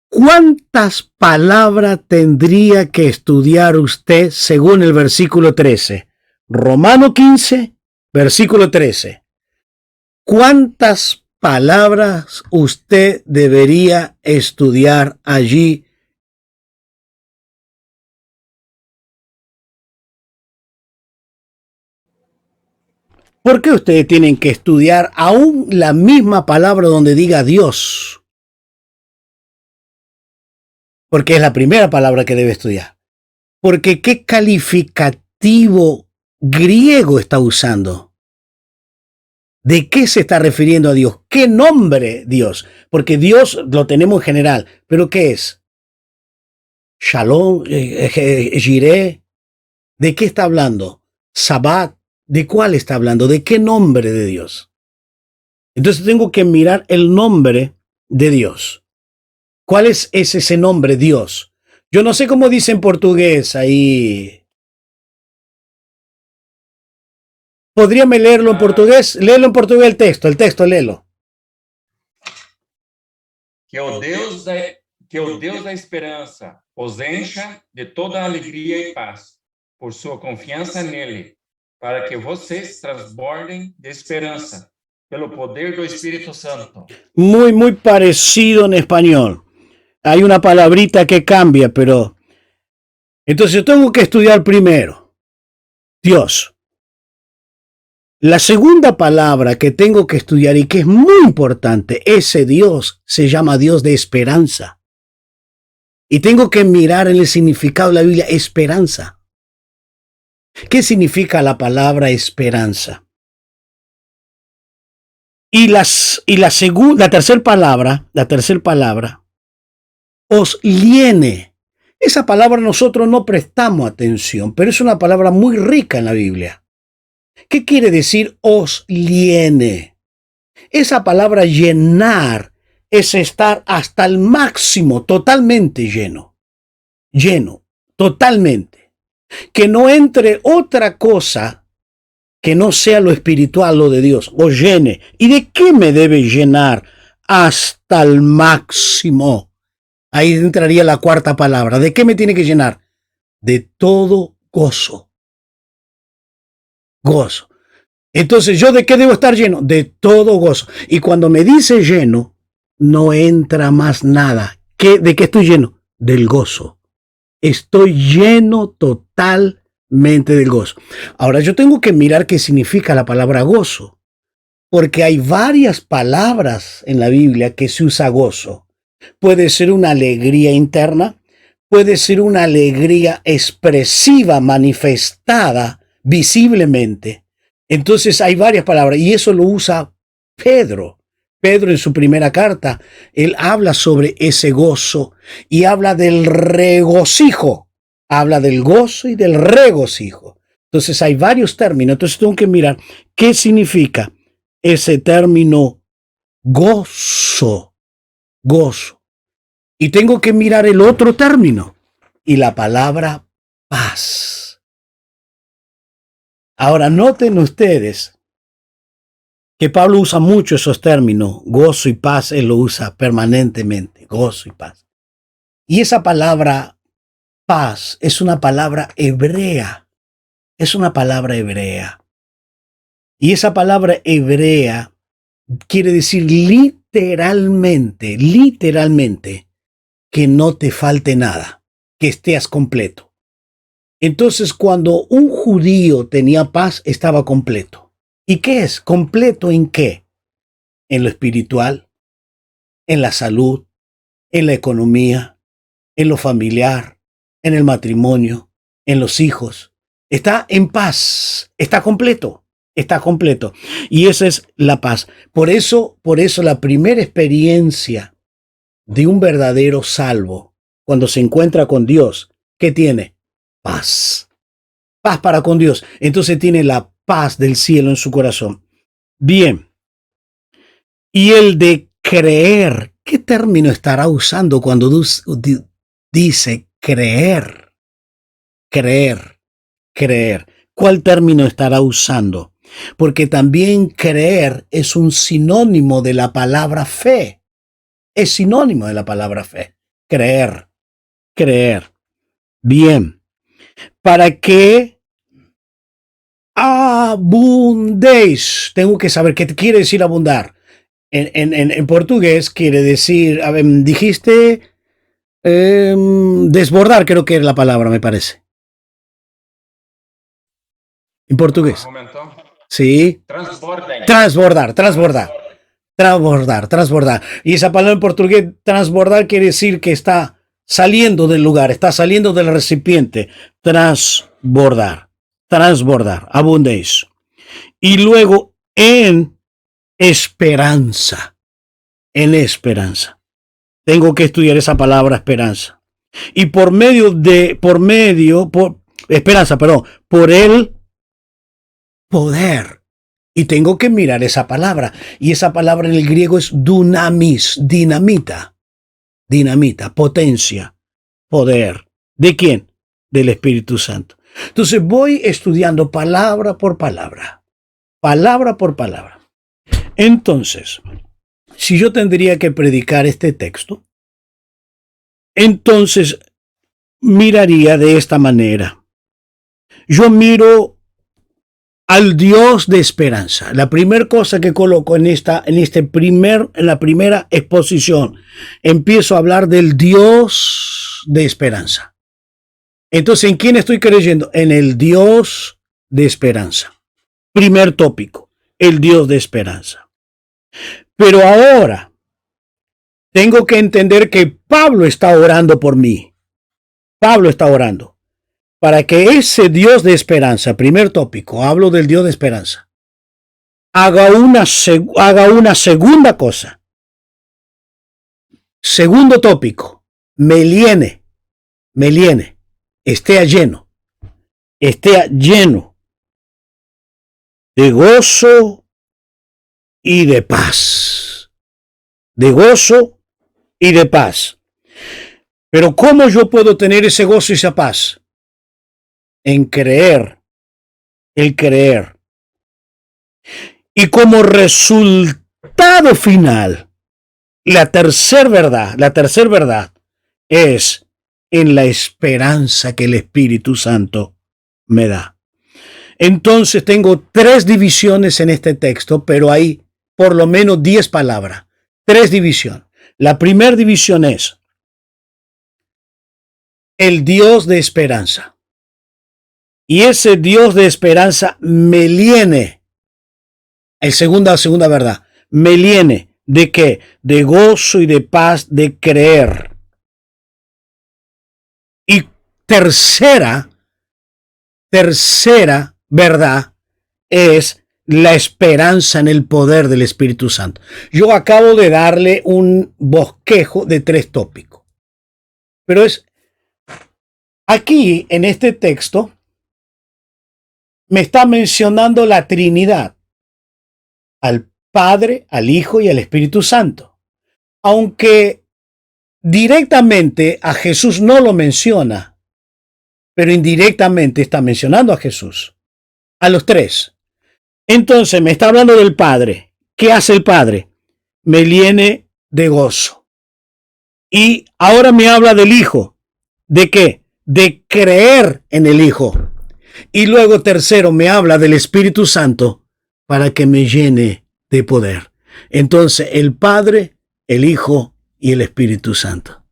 ¿cuántas palabras tendría que estudiar usted según el versículo 13? Romano 15, versículo 13. ¿Cuántas palabras usted debería estudiar allí? ¿Por qué ustedes tienen que estudiar aún la misma palabra donde diga Dios? Porque es la primera palabra que debe estudiar. Porque ¿qué calificativo griego está usando? ¿De qué se está refiriendo a Dios? ¿Qué nombre Dios? Porque Dios lo tenemos en general, pero ¿qué es? Shalom, Jireh, ¿de qué está hablando? Sabbat, ¿de cuál está hablando? ¿De qué nombre de Dios? Entonces tengo que mirar el nombre de Dios. ¿Cuál es ese nombre, Dios? Yo no sé cómo dice en portugués ahí. ¿Podríame leerlo en portugués? Léelo en portugués el texto, léelo. Que o Deus da esperança os encha de toda alegria e paz, por sua confiança nele, para que vocês transbordem de esperança, pelo poder do Espírito Santo. Muy parecido en español. Hay una palabrita que cambia, pero... Entonces yo tengo que estudiar primero. Dios. La segunda palabra que tengo que estudiar y que es muy importante, ese Dios se llama Dios de esperanza. Y tengo que mirar en el significado de la Biblia esperanza. ¿Qué significa la palabra esperanza? Y la tercera palabra, os liene. Esa palabra nosotros no prestamos atención, pero es una palabra muy rica en la Biblia. ¿Qué quiere decir os liene? Esa palabra llenar es estar hasta el máximo, totalmente lleno. Lleno, totalmente. Que no entre otra cosa que no sea lo espiritual, lo de Dios, o llene. ¿Y de qué me debe llenar hasta el máximo? Ahí entraría la cuarta palabra. ¿De qué me tiene que llenar? De todo gozo. Gozo. Entonces, ¿yo de qué debo estar lleno? De todo gozo. Y cuando me dice lleno, no entra más nada. ¿De qué estoy lleno? Del gozo. Estoy lleno totalmente del gozo. Ahora, yo tengo que mirar qué significa la palabra gozo, porque hay varias palabras en la Biblia que se usa gozo. Puede ser una alegría interna, puede ser una alegría expresiva, manifestada visiblemente. Entonces hay varias palabras y eso lo usa Pedro. Pedro en su primera carta, él habla sobre ese gozo y habla del regocijo. Habla del gozo y del regocijo. Entonces hay varios términos. Entonces tengo que mirar qué significa ese término gozo. Gozo. Y tengo que mirar el otro término y la palabra paz. Ahora noten ustedes que Pablo usa mucho esos términos, gozo y paz, él lo usa permanentemente, gozo y paz. Y esa palabra paz es una palabra hebrea, es una palabra hebrea. Y esa palabra hebrea quiere decir literalmente, que no te falte nada, que estés completo. Entonces, cuando un judío tenía paz, estaba completo. ¿Y qué es? ¿Completo en qué? En lo espiritual, en la salud, en la economía, en lo familiar, en el matrimonio, en los hijos. Está en paz, está completo, está completo. Y esa es la paz. Por eso la primera experiencia de un verdadero salvo, cuando se encuentra con Dios, ¿qué tiene? Paz. Paz para con Dios. Entonces tiene la paz del cielo en su corazón. Bien. Y el de creer, ¿qué término estará usando cuando dice creer? Creer, creer. ¿Cuál término estará usando? Porque también creer es un sinónimo de la palabra fe. Es sinónimo de la palabra fe. Creer, creer. Bien. ¿Para qué abundéis? Tengo que saber qué quiere decir abundar. En portugués quiere decir, a ver, dijiste desbordar, creo que era la palabra, me parece. En portugués. Un momento. Sí. Transbordem. Transbordar. Y esa palabra en portugués, transbordar, quiere decir que está saliendo del lugar, está saliendo del recipiente. Transbordar, abundéis. Y luego en esperanza. Tengo que estudiar esa palabra esperanza. Y por el poder. Y tengo que mirar esa palabra. Y esa palabra en el griego es dunamis, dinamita, potencia, poder. ¿De quién? Del Espíritu Santo. Entonces voy estudiando palabra por palabra. Entonces, si yo tendría que predicar este texto, entonces miraría de esta manera. Yo miro al Dios de esperanza. La primera cosa que coloco en la primera exposición, empiezo a hablar del Dios de esperanza. Entonces, ¿en quién estoy creyendo? En el Dios de esperanza. Primer tópico, el Dios de esperanza. Pero ahora tengo que entender que Pablo está orando por mí. Pablo está orando para que ese Dios de esperanza, primer tópico, hablo del Dios de esperanza, haga una segunda cosa. Segundo tópico, me llene, esté lleno de gozo y de paz. Pero ¿cómo yo puedo tener ese gozo y esa paz? En creer. Y como resultado final, la tercera verdad es en la esperanza que el Espíritu Santo me da. Entonces tengo 3 divisiones en este texto, pero hay por lo menos 10 palabras. 3 divisiones. La primera división es el Dios de esperanza. Y ese Dios de esperanza me llene. Segunda verdad. Me llene de qué? De gozo y de paz, de creer. Y tercera verdad es la esperanza en el poder del Espíritu Santo. Yo acabo de darle un bosquejo de 3 tópicos. Pero es aquí en este texto me está mencionando la Trinidad, al Padre, al Hijo y al Espíritu Santo. Aunque directamente a Jesús no lo menciona, pero indirectamente está mencionando a Jesús, a los 3. Entonces me está hablando del Padre. ¿Qué hace el Padre? Me llene de gozo. Y ahora me habla del Hijo. ¿De qué? De creer en el Hijo. Y luego tercero me habla del Espíritu Santo para que me llene de poder. Entonces el Padre, el Hijo y el Espíritu Santo.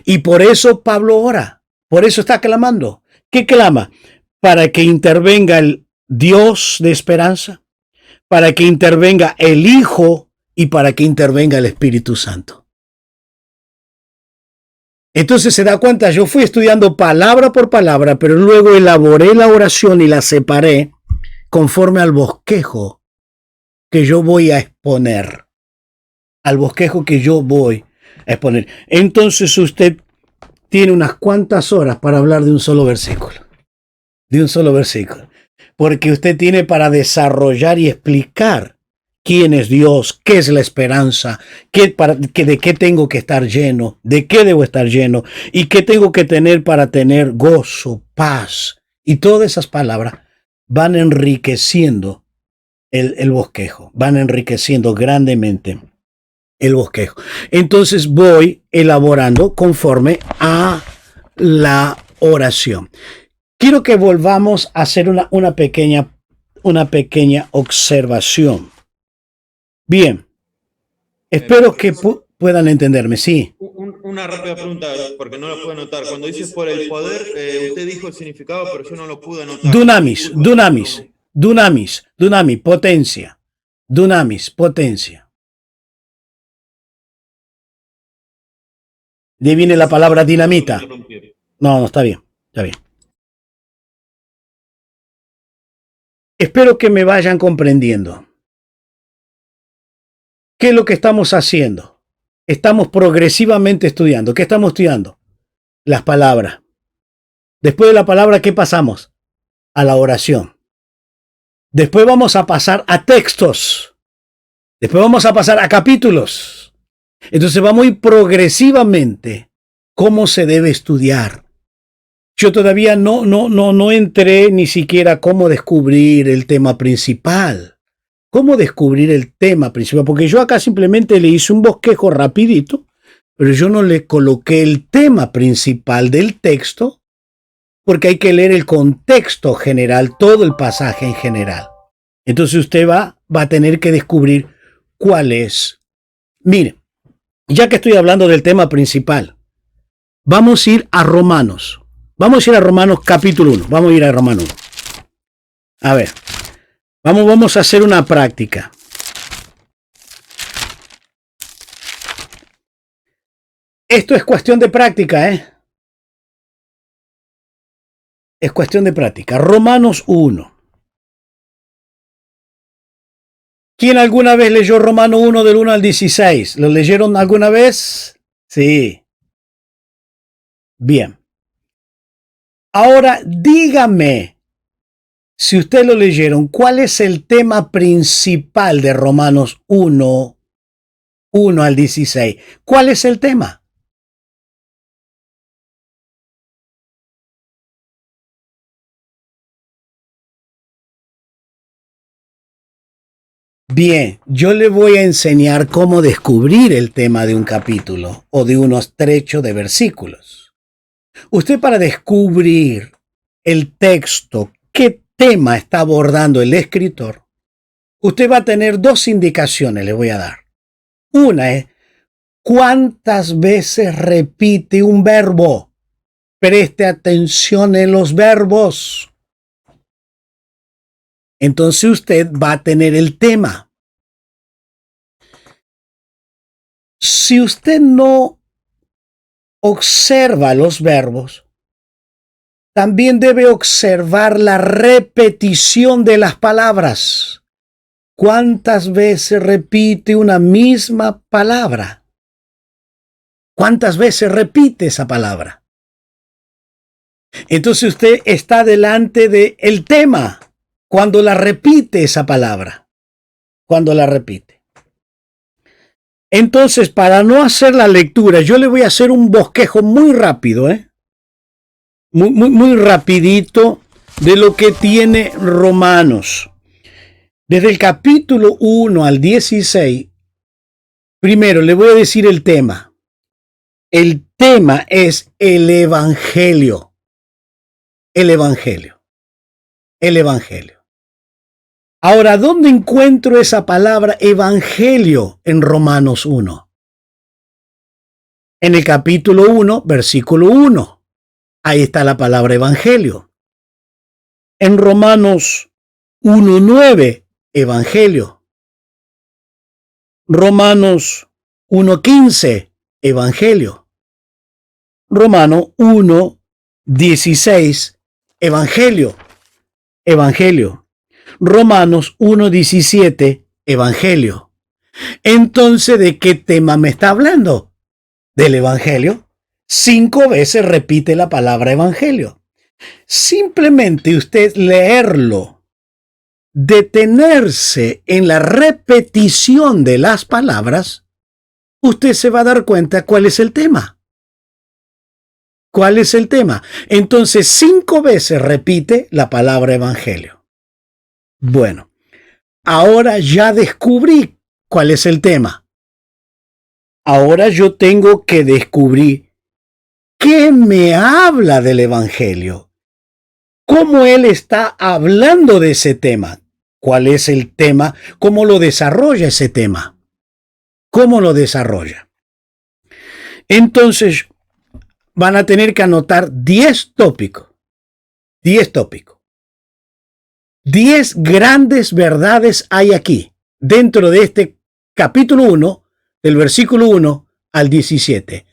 Y por eso Pablo ora, por eso está clamando. ¿Qué clama? Para que intervenga el Dios de esperanza, para que intervenga el Hijo y para que intervenga el Espíritu Santo. Entonces se da cuenta, yo fui estudiando palabra por palabra, pero luego elaboré la oración y la separé conforme al bosquejo que yo voy a exponer. Entonces usted tiene unas cuantas horas para hablar de un solo versículo. Porque usted tiene para desarrollar y explicar quién es Dios, qué es la esperanza, de qué tengo que estar lleno, de qué debo estar lleno y qué tengo que tener para tener gozo, paz. Y todas esas palabras van enriqueciendo el bosquejo, van enriqueciendo grandemente el bosquejo. Entonces voy elaborando conforme a la oración. Quiero que volvamos a hacer una pequeña observación. Bien, Espero que puedan entenderme, sí. Una rápida pregunta, porque no lo puedo anotar. Cuando dice por el poder, usted dijo el significado, pero yo no lo pude anotar. Dunamis, dunamis, dunamis, dunamis, potencia. Dunamis, potencia. De ahí viene la palabra dinamita. No, está bien, está bien. Espero que me vayan comprendiendo. ¿Qué es lo que estamos haciendo? Estamos progresivamente estudiando. ¿Qué estamos estudiando? Las palabras. Después de la palabra, ¿qué pasamos? A la oración. Después vamos a pasar a textos. Después vamos a pasar a capítulos. Entonces va muy progresivamente cómo se debe estudiar. Yo todavía no entré ni siquiera cómo descubrir el tema principal. ¿Cómo descubrir el tema principal? Porque yo acá simplemente le hice un bosquejo rapidito, pero yo no le coloqué el tema principal del texto, porque hay que leer el contexto general, todo el pasaje en general. Entonces usted va a tener que descubrir cuál es. Mire, ya que estoy hablando del tema principal, vamos a ir a Romanos. Vamos a ir a Romanos capítulo 1. Vamos a ir a Romanos 1. A ver, vamos a hacer una práctica. Esto es cuestión de práctica, ¿eh? Es cuestión de práctica. Romanos 1. ¿Quién alguna vez leyó Romanos 1 del 1 al 16? ¿Lo leyeron alguna vez? Sí. Bien. Ahora dígame, si ustedes lo leyeron, ¿cuál es el tema principal de Romanos 1, 1 al 16? ¿Cuál es el tema? Bien, yo le voy a enseñar cómo descubrir el tema de un capítulo o de unos trechos de versículos. Usted, para descubrir el texto, qué tema está abordando el escritor, usted va a tener dos indicaciones, le voy a dar. Una es cuántas veces repite un verbo. Preste atención en los verbos. Entonces usted va a tener el tema. Si usted no observa los verbos, también debe observar la repetición de las palabras. ¿Cuántas veces repite una misma palabra? ¿Cuántas veces repite esa palabra? Entonces usted está delante del tema cuando la repite esa palabra. Cuando la repite. Entonces, para no hacer la lectura, yo le voy a hacer un bosquejo muy rápido, muy rapidito de lo que tiene Romanos. Desde el capítulo 1 al 16, primero le voy a decir el tema. El tema es el Evangelio. El Evangelio. El Evangelio. Ahora, ¿dónde encuentro esa palabra Evangelio en Romanos 1? En el capítulo 1, versículo 1. Ahí está la palabra Evangelio. En Romanos 1:9, Evangelio. Romanos 1:15, Evangelio. Romano 1:16, Evangelio. Evangelio. Romanos 1:17, Evangelio. Entonces, ¿de qué tema me está hablando? Del Evangelio. 5 veces repite la palabra Evangelio. Simplemente usted leerlo, detenerse en la repetición de las palabras, usted se va a dar cuenta cuál es el tema. ¿Cuál es el tema? Entonces, 5 veces repite la palabra Evangelio. Bueno, ahora ya descubrí cuál es el tema. Ahora yo tengo que descubrir qué me habla del Evangelio. ¿Cómo él está hablando de ese tema? ¿Cuál es el tema? ¿Cómo lo desarrolla ese tema? cómo lo desarrolla. Entonces, van a tener que anotar 10 tópicos. 10 tópicos. 10 grandes verdades hay aquí, dentro de este capítulo 1, del versículo 1 al 17.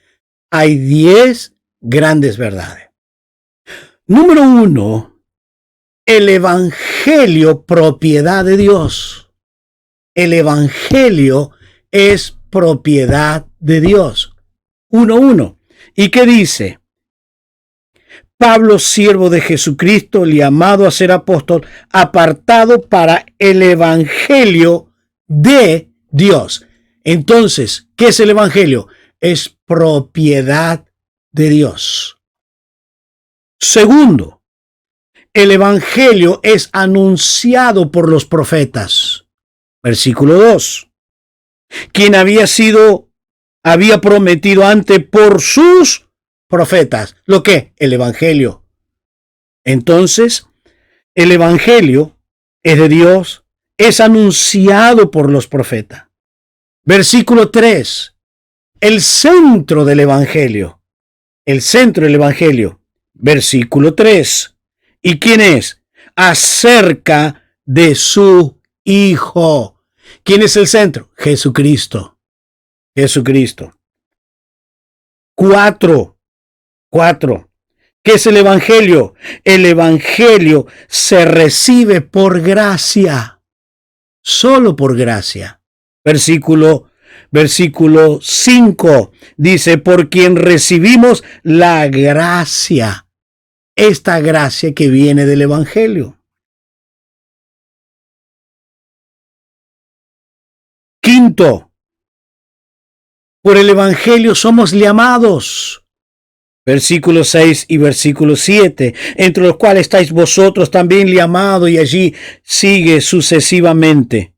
Hay 10 grandes verdades. Número 1, el Evangelio, propiedad de Dios. El Evangelio es propiedad de Dios. 1:1. ¿Y qué dice? Pablo, siervo de Jesucristo, llamado a ser apóstol, apartado para el Evangelio de Dios. Entonces, ¿qué es el Evangelio? Es propiedad de Dios. Segundo, el Evangelio es anunciado por los profetas. Versículo 2. Quien había prometido antes por sus profetas. ¿Lo qué? El Evangelio. Entonces, el Evangelio es de Dios, es anunciado por los profetas. Versículo 3. El centro del Evangelio. El centro del Evangelio. Versículo 3. ¿Y quién es? Acerca de su Hijo. ¿Quién es el centro? Jesucristo. Jesucristo. 4. ¿Qué es el Evangelio? El Evangelio se recibe por gracia. Solo por gracia. Versículo 5 dice, por quien recibimos la gracia. Esta gracia que viene del Evangelio. 5. Por el Evangelio somos llamados. Versículo 6 y versículo 7, entre los cuales estáis vosotros también llamados, y allí sigue sucesivamente.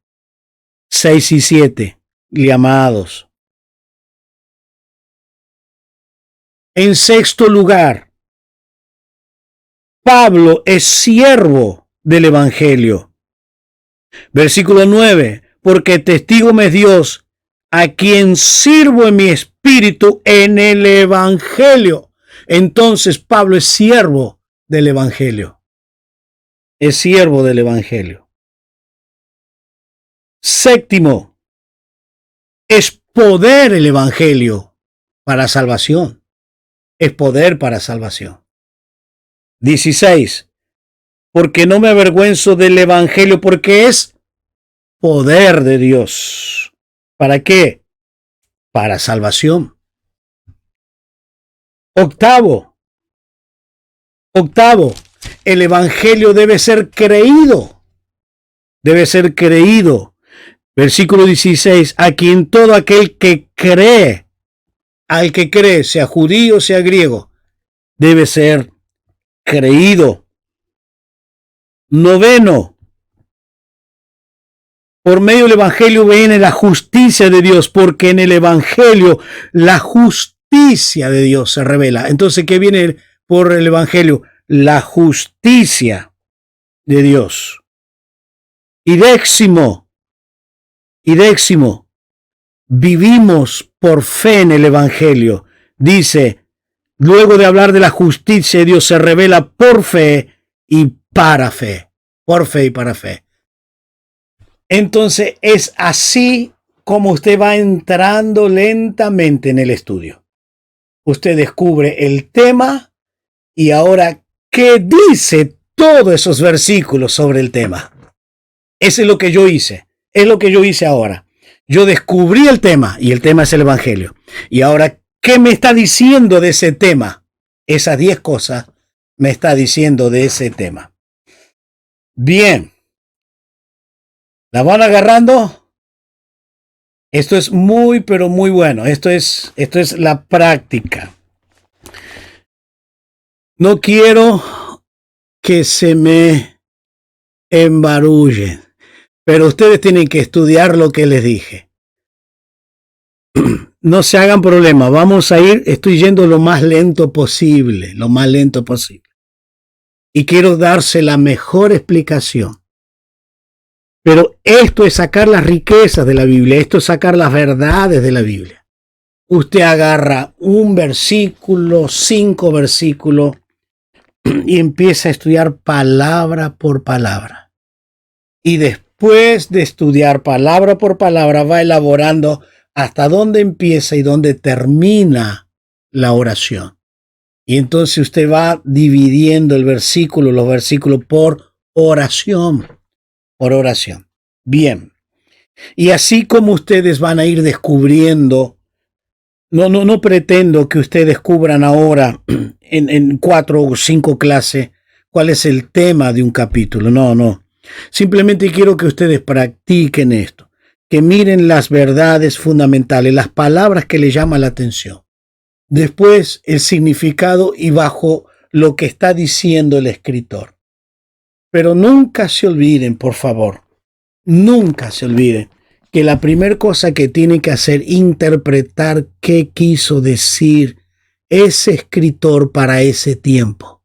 6 y 7, llamados. En sexto lugar, Pablo es siervo del Evangelio. Versículo 9, porque testigo me es Dios, a quien sirvo en mi espíritu en el Evangelio. Entonces Pablo es siervo del Evangelio. Es siervo del Evangelio. Séptimo, es poder el Evangelio para salvación. Es poder para salvación. 16, porque no me avergüenzo del Evangelio, porque es poder de Dios. ¿Para qué? Para salvación. Octavo, el Evangelio debe ser creído. Debe ser creído. Versículo 16, a quien todo aquel que cree, al que cree, sea judío, sea griego, debe ser creído. Noveno, por medio del Evangelio viene la justicia de Dios, porque en el Evangelio la justicia de Dios se revela. Entonces, ¿qué viene por el Evangelio? La justicia de Dios. Y décimo, vivimos por fe en el Evangelio. Dice, luego de hablar de la justicia de Dios, se revela por fe y para fe. Por fe y para fe. Entonces, es así como usted va entrando lentamente en el estudio. Usted descubre el tema y ahora, ¿qué dice todos esos versículos sobre el tema? Eso es lo que yo hice. Es lo que yo hice ahora. Yo descubrí el tema y el tema es el Evangelio. Y ahora, ¿qué me está diciendo de ese tema? Esas 10 cosas me está diciendo de ese tema. Bien. ¿La van agarrando? Esto es muy, pero muy bueno. Esto es la práctica. No quiero que se me embarullen, pero ustedes tienen que estudiar lo que les dije. No se hagan problema. Vamos a ir, estoy yendo lo más lento posible, Y quiero darse la mejor explicación. Pero esto es sacar las riquezas de la Biblia, esto es sacar las verdades de la Biblia. Usted agarra un versículo, 5 versículos, y empieza a estudiar palabra por palabra. Y después de estudiar palabra por palabra, va elaborando hasta dónde empieza y dónde termina la oración. Y entonces usted va dividiendo los versículos por oración. Por oración. Bien. Y así como ustedes van a ir descubriendo, no pretendo que ustedes descubran ahora en 4 o 5 clases cuál es el tema de un capítulo. No. Simplemente quiero que ustedes practiquen esto, que miren las verdades fundamentales, las palabras que les llaman la atención. Después el significado y bajo lo que está diciendo el escritor. Pero nunca se olviden, por favor, nunca se olviden que la primera cosa que tienen que hacer es interpretar qué quiso decir ese escritor para ese tiempo.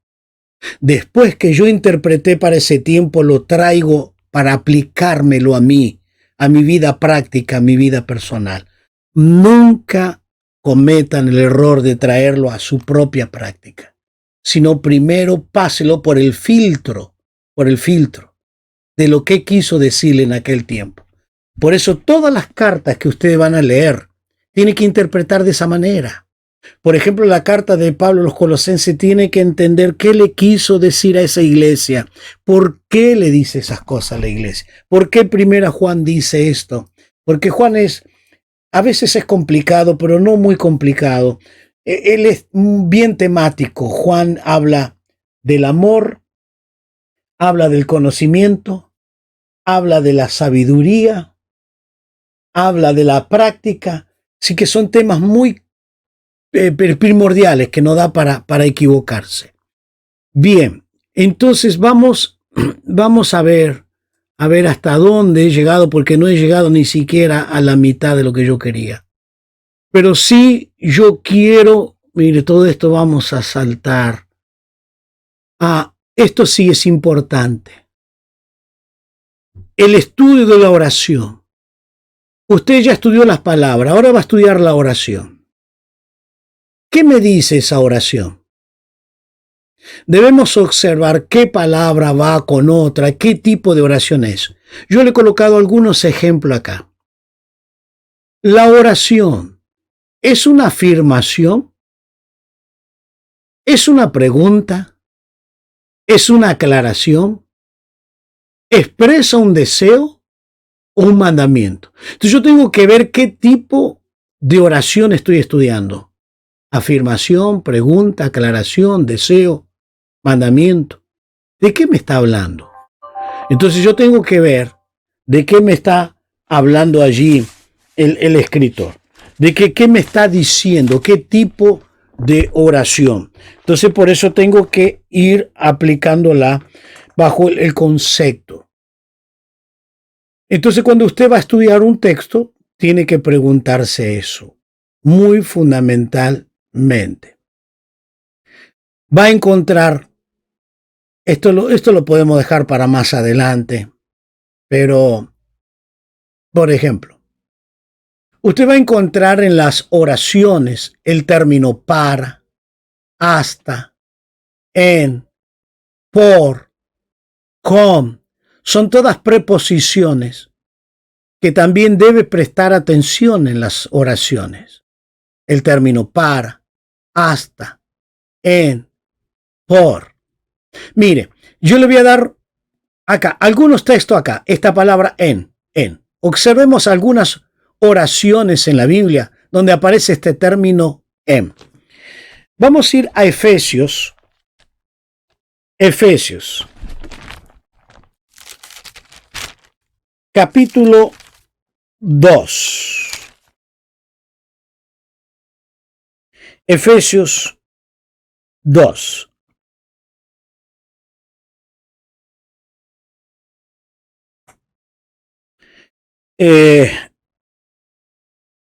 Después que yo interpreté para ese tiempo, lo traigo para aplicármelo a mí, a mi vida práctica, a mi vida personal. Nunca cometan el error de traerlo a su propia práctica, sino primero páselo por el filtro de lo que quiso decirle en aquel tiempo. Por eso todas las cartas que ustedes van a leer tienen que interpretar de esa manera. Por ejemplo, la carta de Pablo a los Colosenses tiene que entender qué le quiso decir a esa iglesia, por qué le dice esas cosas a la iglesia, por qué primera Juan dice esto, porque Juan a veces es complicado, pero no muy complicado. Él es bien temático. Juan habla del amor, habla del conocimiento, habla de la sabiduría, habla de la práctica. Así que son temas muy primordiales que no da para equivocarse. Bien, entonces vamos a ver hasta dónde he llegado, porque no he llegado ni siquiera a la mitad de lo que yo quería. Pero sí, yo quiero, mire, todo esto vamos a saltar. Esto sí es importante. El estudio de la oración. Usted ya estudió las palabras, ahora va a estudiar la oración. ¿Qué me dice esa oración? Debemos observar qué palabra va con otra, qué tipo de oración es. Yo le he colocado algunos ejemplos acá. La oración es una afirmación, es una pregunta, es una aclaración, expresa un deseo o un mandamiento. Entonces yo tengo que ver qué tipo de oración estoy estudiando. Afirmación, pregunta, aclaración, deseo, mandamiento. ¿De qué me está hablando? Entonces yo tengo que ver de qué me está hablando allí el escritor. De qué me está diciendo, qué tipo de oración. Entonces por eso tengo que ir aplicándola bajo el concepto. Entonces cuando usted va a estudiar un texto, tiene que preguntarse eso, muy fundamentalmente. Va a encontrar, esto lo podemos dejar para más adelante, pero, por ejemplo, usted va a encontrar en las oraciones el término para, hasta, en, por, con. Son todas preposiciones que también debe prestar atención en las oraciones. El término para, hasta, en, por. Mire, yo le voy a dar acá algunos textos acá, esta palabra en. Observemos algunas oraciones en la Biblia donde aparece este término en. Vamos a ir a Efesios. Capítulo 2. Efesios 2.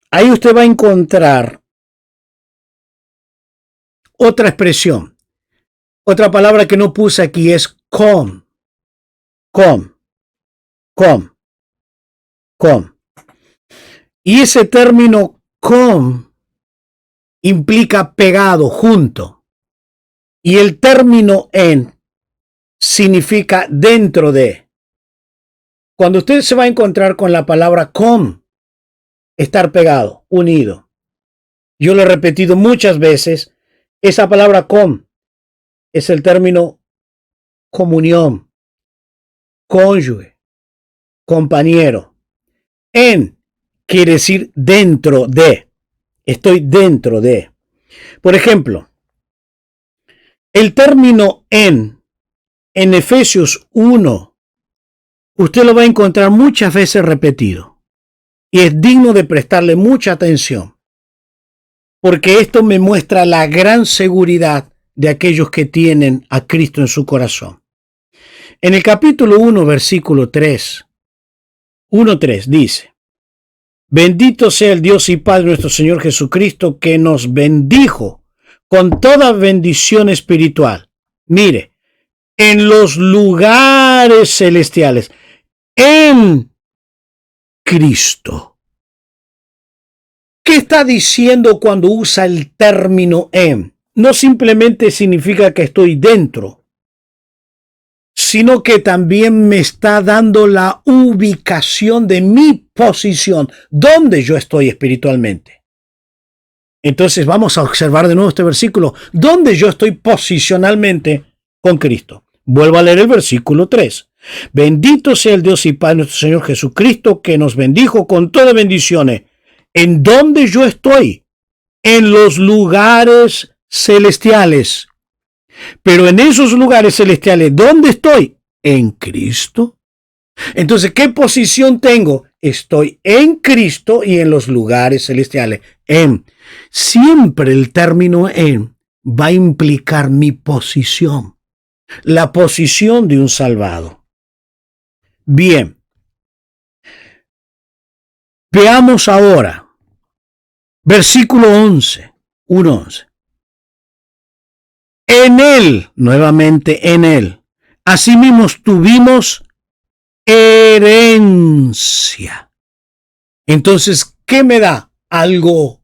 Ahí usted va a encontrar otra expresión. Otra palabra que no puse aquí es con. con. Y ese término con implica pegado, junto. Y el término en significa dentro de. Cuando usted se va a encontrar con la palabra con, estar pegado, unido. Yo lo he repetido muchas veces, esa palabra con es el término comunión, cónyuge, compañero. En quiere decir dentro de, estoy dentro de. Por ejemplo, el término en Efesios 1, usted lo va a encontrar muchas veces repetido y es digno de prestarle mucha atención, porque esto me muestra la gran seguridad de aquellos que tienen a Cristo en su corazón. En el capítulo 1, versículo 3, 1:3 dice: bendito sea el Dios y Padre nuestro Señor Jesucristo, que nos bendijo con toda bendición espiritual. Mire, en los lugares celestiales, en Cristo. ¿Qué está diciendo cuando usa el término en? No simplemente significa que estoy dentro, sino que también me está dando la ubicación de mi posición, donde yo estoy espiritualmente. Entonces vamos a observar de nuevo este versículo, donde yo estoy posicionalmente con Cristo. Vuelvo a leer el versículo 3. Bendito sea el Dios y Padre nuestro Señor Jesucristo, que nos bendijo con todas bendiciones. ¿En donde yo estoy? En los lugares celestiales. Pero en esos lugares celestiales, ¿dónde estoy? En Cristo. Entonces, ¿qué posición tengo? Estoy en Cristo y en los lugares celestiales. En. Siempre el término en va a implicar mi posición. La posición de un salvado. Bien. Veamos ahora. Versículo 11. 1:11. En él, nuevamente en él, asimismo tuvimos herencia. Entonces, ¿qué me da? Algo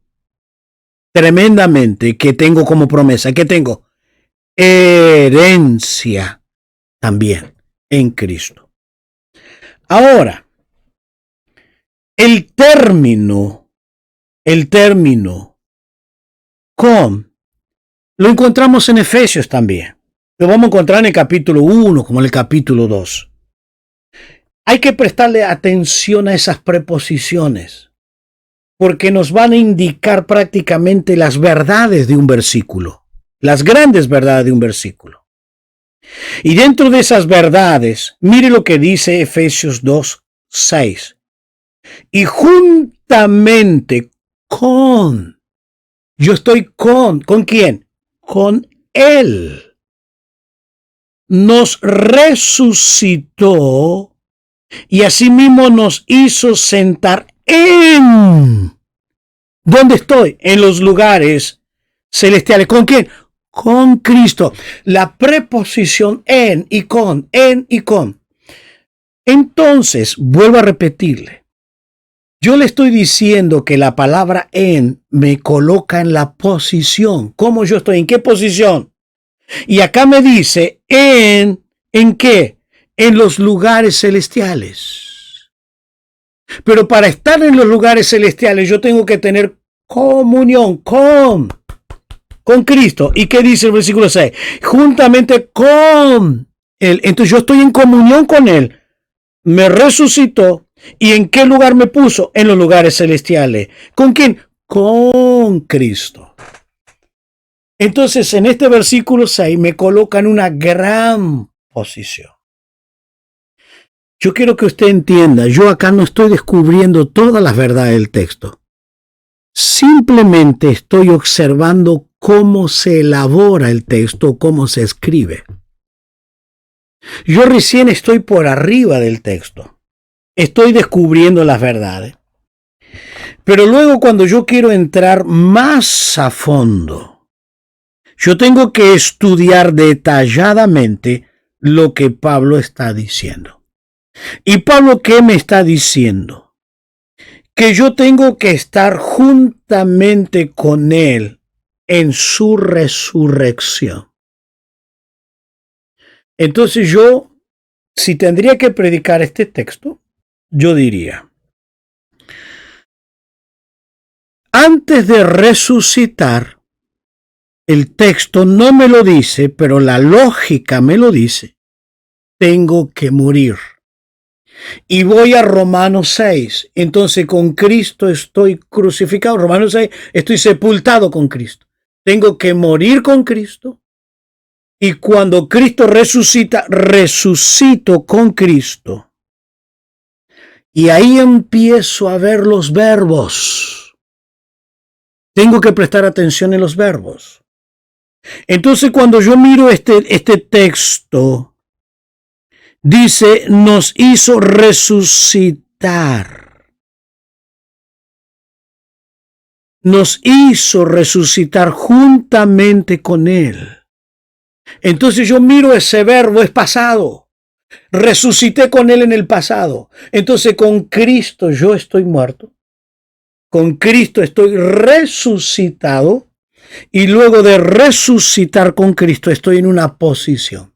tremendamente que tengo como promesa. ¿Qué tengo? Herencia también en Cristo. Ahora, el término con lo encontramos en Efesios también. Lo vamos a encontrar en el capítulo 1 como en el capítulo 2. Hay que prestarle atención a esas preposiciones porque nos van a indicar prácticamente las verdades de un versículo, las grandes verdades de un versículo. Y dentro de esas verdades, mire lo que dice Efesios 2:6. Y juntamente con, yo estoy ¿con quién? Con Él. Nos resucitó y asimismo nos hizo sentar en. ¿Dónde estoy? En los lugares celestiales. ¿Con quién? Con Cristo. La preposición en y con, en y con. Entonces, vuelvo a repetirle. Yo le estoy diciendo que la palabra en me coloca en la posición. ¿Cómo yo estoy? ¿En qué posición? Y acá me dice ¿en qué? En los lugares celestiales. Pero para estar en los lugares celestiales yo tengo que tener comunión con Cristo. ¿Y qué dice el versículo 6? Juntamente con Él. Entonces yo estoy en comunión con Él. Me resucitó. ¿Y en qué lugar me puso? En los lugares celestiales. ¿Con quién? Con Cristo. Entonces, en este versículo 6 me coloca en una gran posición. Yo quiero que usted entienda, yo acá no estoy descubriendo todas las verdades del texto. Simplemente estoy observando cómo se elabora el texto, cómo se escribe. Yo recién estoy por arriba del texto. Estoy descubriendo las verdades. Pero luego cuando yo quiero entrar más a fondo, yo tengo que estudiar detalladamente lo que Pablo está diciendo. ¿Y Pablo qué me está diciendo? que yo tengo que estar juntamente con Él en su resurrección. Entonces yo, si tendría que predicar este texto, yo diría, antes de resucitar, el texto no me lo dice, pero la lógica me lo dice, tengo que morir. Y voy a Romanos 6. Entonces con Cristo estoy crucificado. Romanos 6, estoy sepultado con Cristo. Tengo que morir con Cristo. Y cuando Cristo resucita, resucito con Cristo. Y ahí empiezo a ver los verbos. Tengo que prestar atención en los verbos. Entonces cuando yo miro este texto, dice, nos hizo resucitar. Nos hizo resucitar juntamente con Él. Entonces yo miro ese verbo, es pasado. Resucité con Él en el pasado. Entonces con Cristo yo estoy muerto. Con Cristo estoy resucitado. Y luego de resucitar con Cristo estoy en una posición.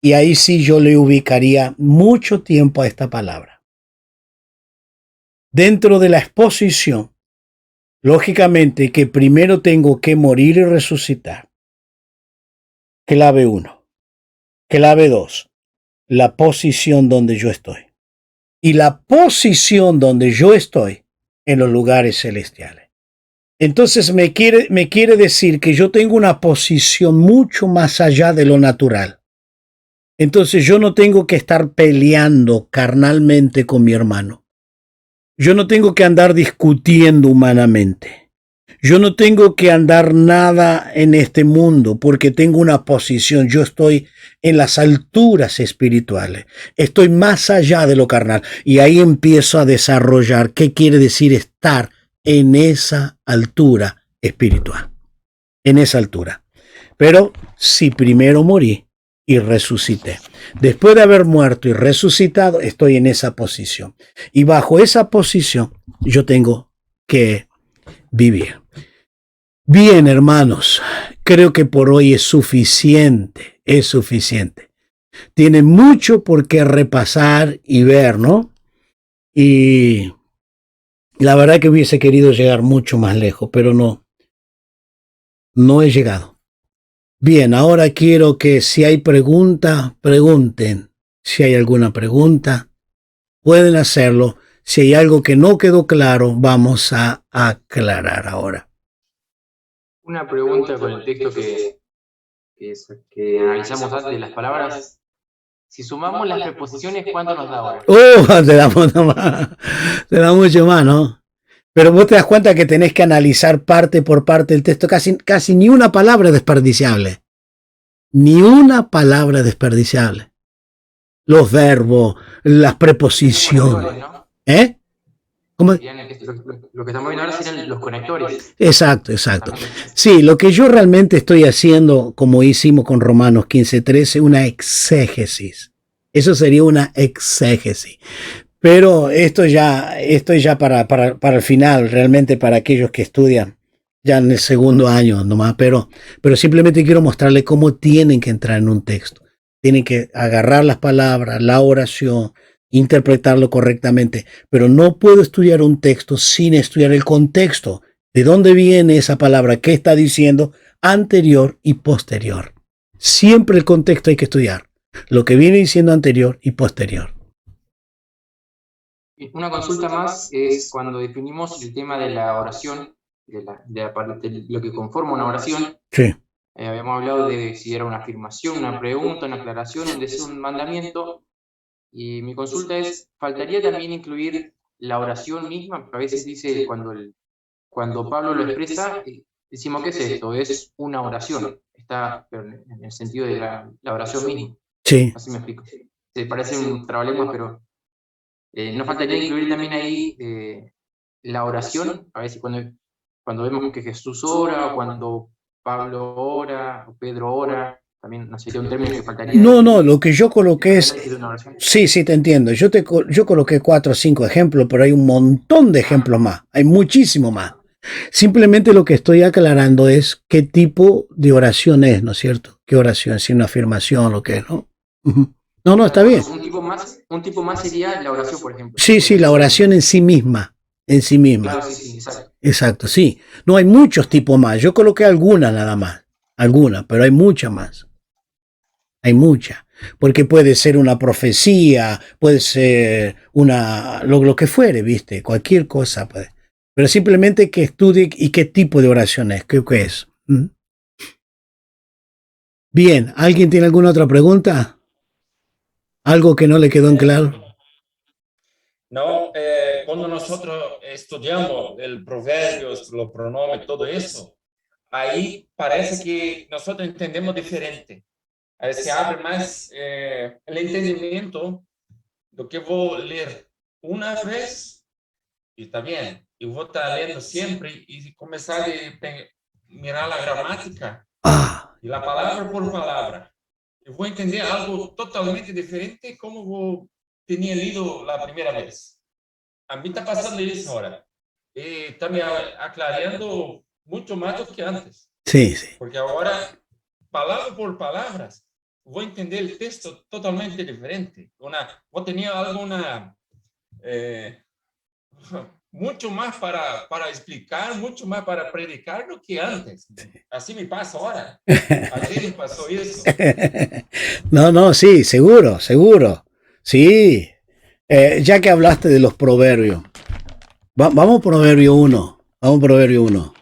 Y ahí sí yo le ubicaría mucho tiempo a esta palabra. Dentro de la exposición, lógicamente que primero tengo que morir y resucitar. Clave 1. Clave 2. La posición donde yo estoy. Y la posición donde yo estoy en los lugares celestiales. Entonces me quiere decir que yo tengo una posición mucho más allá de lo natural. Entonces yo no tengo que estar peleando carnalmente con mi hermano. Yo no tengo que andar discutiendo humanamente. Yo no tengo que andar nada en este mundo porque tengo una posición. Yo estoy en las alturas espirituales. Estoy más allá de lo carnal. Y ahí empiezo a desarrollar qué quiere decir estar en esa altura espiritual. En esa altura. Pero si primero morí y resucité. Después de haber muerto y resucitado, estoy en esa posición. Y bajo esa posición, yo tengo que vivir. Bien, hermanos, creo que por hoy es suficiente. Es suficiente. Tiene mucho por qué repasar y ver, ¿no? Y la verdad que hubiese querido llegar mucho más lejos, pero no he llegado. Bien, ahora quiero que si hay pregunta, pregunten. Si hay alguna pregunta, pueden hacerlo. Si hay algo que no quedó claro, vamos a aclarar ahora. Una pregunta con el texto que analizamos antes de las palabras. Si sumamos las preposiciones, ¿cuánto nos da ahora? Te damos más, te da mucho más, ¿no? Pero vos te das cuenta que tenés que analizar parte por parte del texto. Casi ni una palabra desperdiciable. Ni una palabra desperdiciable. Los verbos, las preposiciones. ¿No? ¿Eh? ¿Cómo? Lo que estamos viendo ahora serían los conectores. Exacto. Sí, lo que yo realmente estoy haciendo, como hicimos con Romanos 15:13, una exégesis. Eso sería una exégesis. Pero esto ya para el final, realmente para aquellos que estudian ya en el segundo año nomás, pero simplemente quiero mostrarles cómo tienen que entrar en un texto. Tienen que agarrar las palabras, la oración, interpretarlo correctamente, pero no puedo estudiar un texto sin estudiar el contexto. ¿De dónde viene esa palabra? ¿Qué está diciendo? Anterior y posterior. Siempre el contexto hay que estudiar. Lo que viene diciendo anterior y posterior. Una consulta más es cuando definimos el tema de la oración, de lo que conforma una oración. Sí. Habíamos hablado de si era una afirmación, una pregunta, una aclaración, un deseo, un mandamiento. Y mi consulta es, ¿faltaría también incluir la oración misma? A veces dice, cuando Pablo lo expresa, decimos, ¿qué es esto? Es una oración. Está en el sentido de la oración misma. Sí. Así me explico. Se parece un trabalenguas, pero ¿no faltaría incluir también ahí la oración? A veces cuando vemos que Jesús ora, o cuando Pablo ora, o Pedro ora, También no sería un término que faltaría. No, lo que yo coloqué es... de una oración. Sí, te entiendo. Yo coloqué 4 o 5 ejemplos, pero hay un montón de ejemplos más. Hay muchísimo más. Simplemente lo que estoy aclarando es qué tipo de oración es, ¿no es cierto? ¿Qué oración? Si una afirmación, lo que es, ¿no? Ujú. No, está bien. Un tipo más sería la oración, por ejemplo. Sí, la oración en sí misma. En sí misma. Claro, sí, exacto. Exacto, sí. No hay muchos tipos más. Yo coloqué algunas nada más. Algunas, pero hay muchas más. Hay muchas. Porque puede ser una profecía, puede ser lo que fuere, ¿viste? Cualquier cosa puede. Pero simplemente que estudie y qué tipo de oración es, qué es. ¿Mm? Bien, ¿alguien tiene alguna otra pregunta? ¿Algo que no le quedó en claro? No, cuando nosotros estudiamos el proverbios, los pronombres, todo eso, ahí parece que nosotros entendemos diferente. Ahí se abre más el entendimiento do que vou ler uma vez e está bem, eu vou estar lendo sempre e começar a mirar a gramática Ah, e a palavra por palavra. Eu vou entender algo totalmente diferente como vou tinha lido a primeira vez. A mim está passando isso agora. E está me aclarando muito mais do que antes. sí. Porque agora, palavra por palavras, vou entender o texto totalmente diferente. Vou ter alguma mucho más para explicar, mucho más para predicar do que antes. Así me pasa ahora. Ayer me pasó eso. No, sí, seguro. Sí. Ya que hablaste de los proverbios, vamos a Proverbio 1. Vamos a Proverbio 1.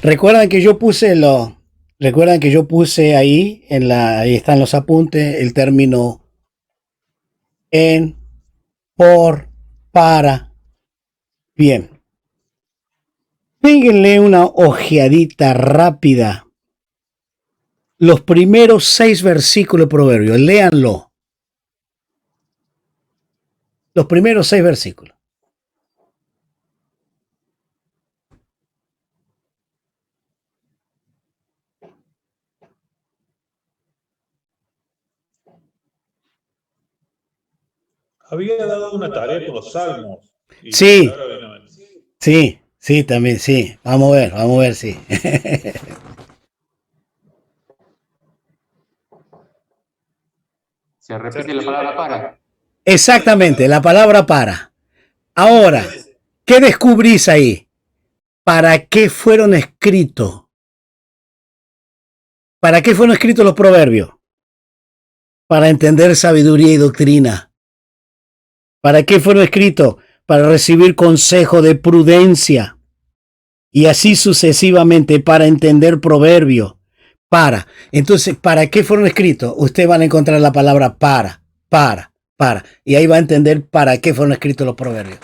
Recuerdan que yo puse ahí ahí están los apuntes, el término en, por, para. Bien. Péguenle una ojeadita rápida. Los primeros 6 versículos de Proverbios, léanlo. Los primeros 6 versículos. Había dado una tarea con los salmos. Y Sí, ahora viene a ver. sí, también, sí. Vamos a ver, sí. Se repite la palabra para. Exactamente, la palabra para. Ahora, ¿qué descubrís ahí? ¿Para qué fueron escritos? ¿Para qué fueron escritos los proverbios? Para entender sabiduría y doctrina. ¿Para qué fueron escritos? Para recibir consejo de prudencia. Y así sucesivamente, para entender proverbios. Entonces, ¿para qué fueron escritos? Ustedes van a encontrar la palabra para. Y ahí va a entender para qué fueron escritos los proverbios.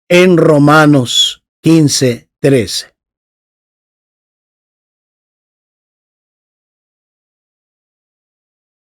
en Romanos 15:13.